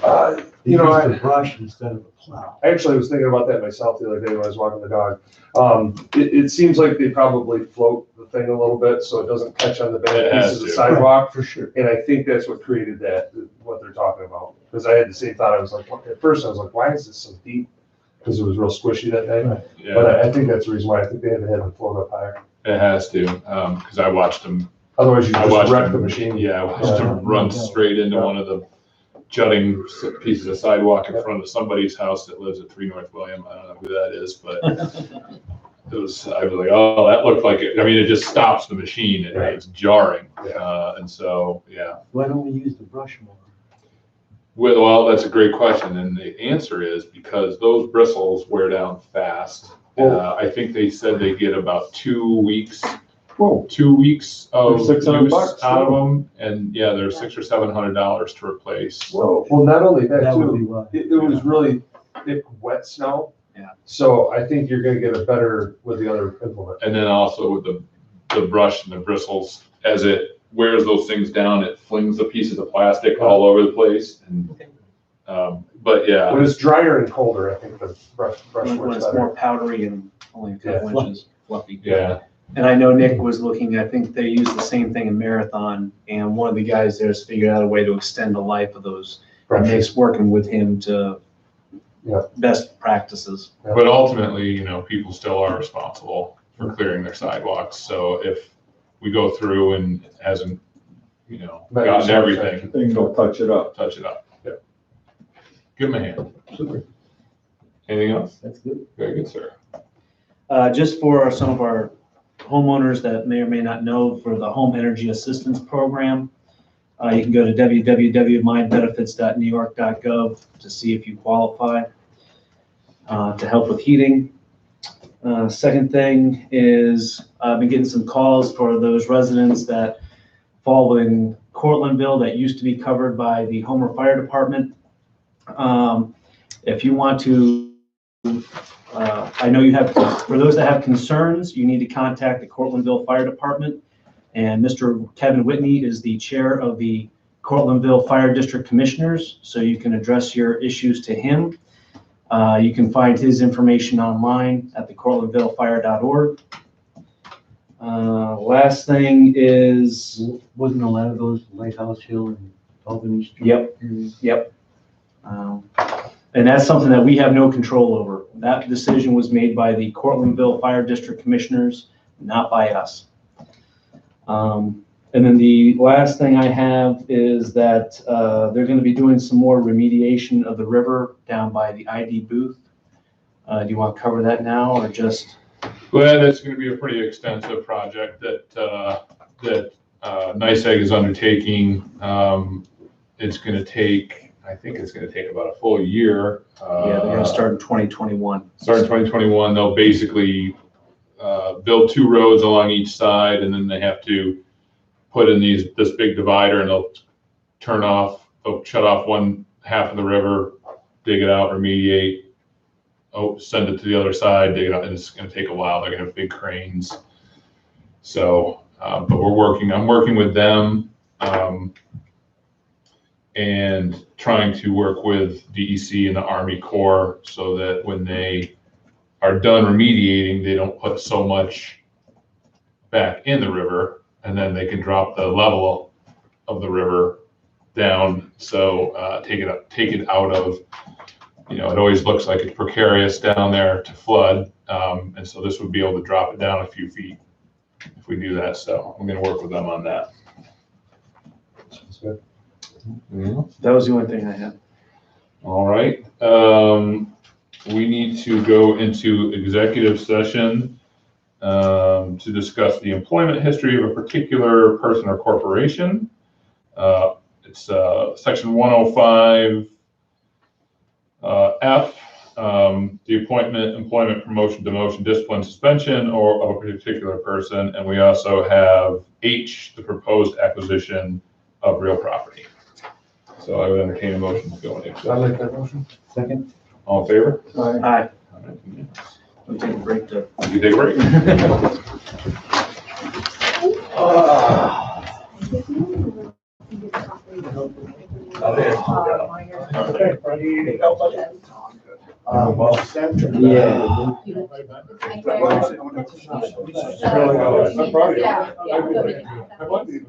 Speaker 10: You know,
Speaker 8: to use the brush instead of a plow.
Speaker 10: I actually was thinking about that myself the other day when I was walking the dog. It seems like they probably float the thing a little bit so it doesn't catch on the bad pieces of sidewalk.
Speaker 8: For sure.
Speaker 10: And I think that's what created that, what they're talking about. Because I had the same thought. I was like, at first I was like, why is this so deep? Because it was real squishy that day.
Speaker 8: Right.
Speaker 2: Yeah,
Speaker 10: But I think that's the reason why. I think they had to have the float up higher.
Speaker 2: it has to, because I watched them.
Speaker 10: Otherwise you
Speaker 2: I
Speaker 10: just
Speaker 2: watched
Speaker 10: wreck
Speaker 2: them,
Speaker 10: the machine.
Speaker 2: Yeah, I watched them run straight into one of the jutting pieces of sidewalk in front of somebody's house that lives at 3 North William. I don't know who that is, but I was like, oh, that looked like it. I mean, it just stops the machine and it's jarring. And so, yeah.
Speaker 8: Why don't we use the brush more?
Speaker 2: Well, that's a great question. And the answer is because those bristles wear down fast. I think they said they get about 2 weeks.
Speaker 11: Whoa.
Speaker 2: 2 weeks of
Speaker 11: They're $600
Speaker 2: use
Speaker 11: bucks,
Speaker 2: out of them, and yeah, they're $600 or $700 to replace.
Speaker 10: Well, not only that
Speaker 8: That would be
Speaker 10: too,
Speaker 8: why.
Speaker 10: it was really thick, wet snow.
Speaker 2: Yeah.
Speaker 10: So I think you're gonna get a better with the other implement.
Speaker 2: And then also with the brush and the bristles, as it wears those things down, it flings the pieces of plastic all over the place. And but yeah,
Speaker 10: When it's drier and colder, I think the brush
Speaker 7: When
Speaker 10: works
Speaker 7: it's
Speaker 10: better.
Speaker 7: more powdery and only a couple inches fluffy.
Speaker 2: yeah,
Speaker 7: And I know Nick was looking, I think they use the same thing in Marathon, and one of the guys there's figured out a way to extend the life of those. And Nick's working with him to best practices.
Speaker 2: but ultimately, people still are responsible for clearing their sidewalks. So if we go through and it hasn't, gotten everything,
Speaker 11: Then go touch it up.
Speaker 2: touch it up. Yeah. Give them a hand.
Speaker 8: Super.
Speaker 2: Anything else?
Speaker 8: That's good.
Speaker 2: Very good, sir.
Speaker 7: Just for some of our homeowners that may or may not know, for the Home Energy Assistance Program, you can go to www.mybenefits.newyork.gov to see if you qualify to help with heating. Second thing is I've been getting some calls for those residents that fall in Cortlandville that used to be covered by the Homer Fire Department. If you want to, I know you have, for those that have concerns, you need to contact the Cortlandville Fire Department. And Mr. Kevin Whitney is the chair of the Cortlandville Fire District Commissioners, so you can address your issues to him. You can find his information online at thecortlandvillefire.org. Last thing is,
Speaker 8: Wasn't a lot of those Lighthouse Hill and Albany Street?
Speaker 7: Yep. And that's something that we have no control over. That decision was made by the Cortlandville Fire District Commissioners, not by us. And then the last thing I have is that they're going to be doing some more remediation of the river down by the ID booth. Do you want to cover that now or just?
Speaker 2: Well, that's going to be a pretty extensive project that NICEAG is undertaking. It's going to take I think it's gonna take about a full year.
Speaker 7: Yeah, they're gonna start in 2021.
Speaker 2: Start in 2021, they'll basically build 2 roads along each side, and then they have to put in this big divider, and they'll shut off one half of the river, dig it out, remediate, send it to the other side, dig it out, and it's gonna take a while. They're gonna have big cranes. So, but I'm working with them, and trying to work with DEC and the Army Corps so that when they are done remediating, they don't put so much back in the river, and then they can drop the level of the river down. So take it out of, it always looks like it's precarious down there to flood. And so this would be able to drop it down a few feet if we do that. So I'm gonna work with them on that.
Speaker 10: Sounds good.
Speaker 7: That was the only thing I had.
Speaker 2: All right. We need to go into executive session to discuss the employment history of a particular person or corporation. It's section 105 F, the appointment, employment, promotion, demotion, discipline, suspension, or of a particular person. And we also have H, the proposed acquisition of real property. So I would entertain a motion to go into executive.
Speaker 10: I'll make that motion.
Speaker 8: Second?
Speaker 2: All in favor?
Speaker 7: Aye. We'll take a break to.
Speaker 2: You take a break.
Speaker 1: Yeah.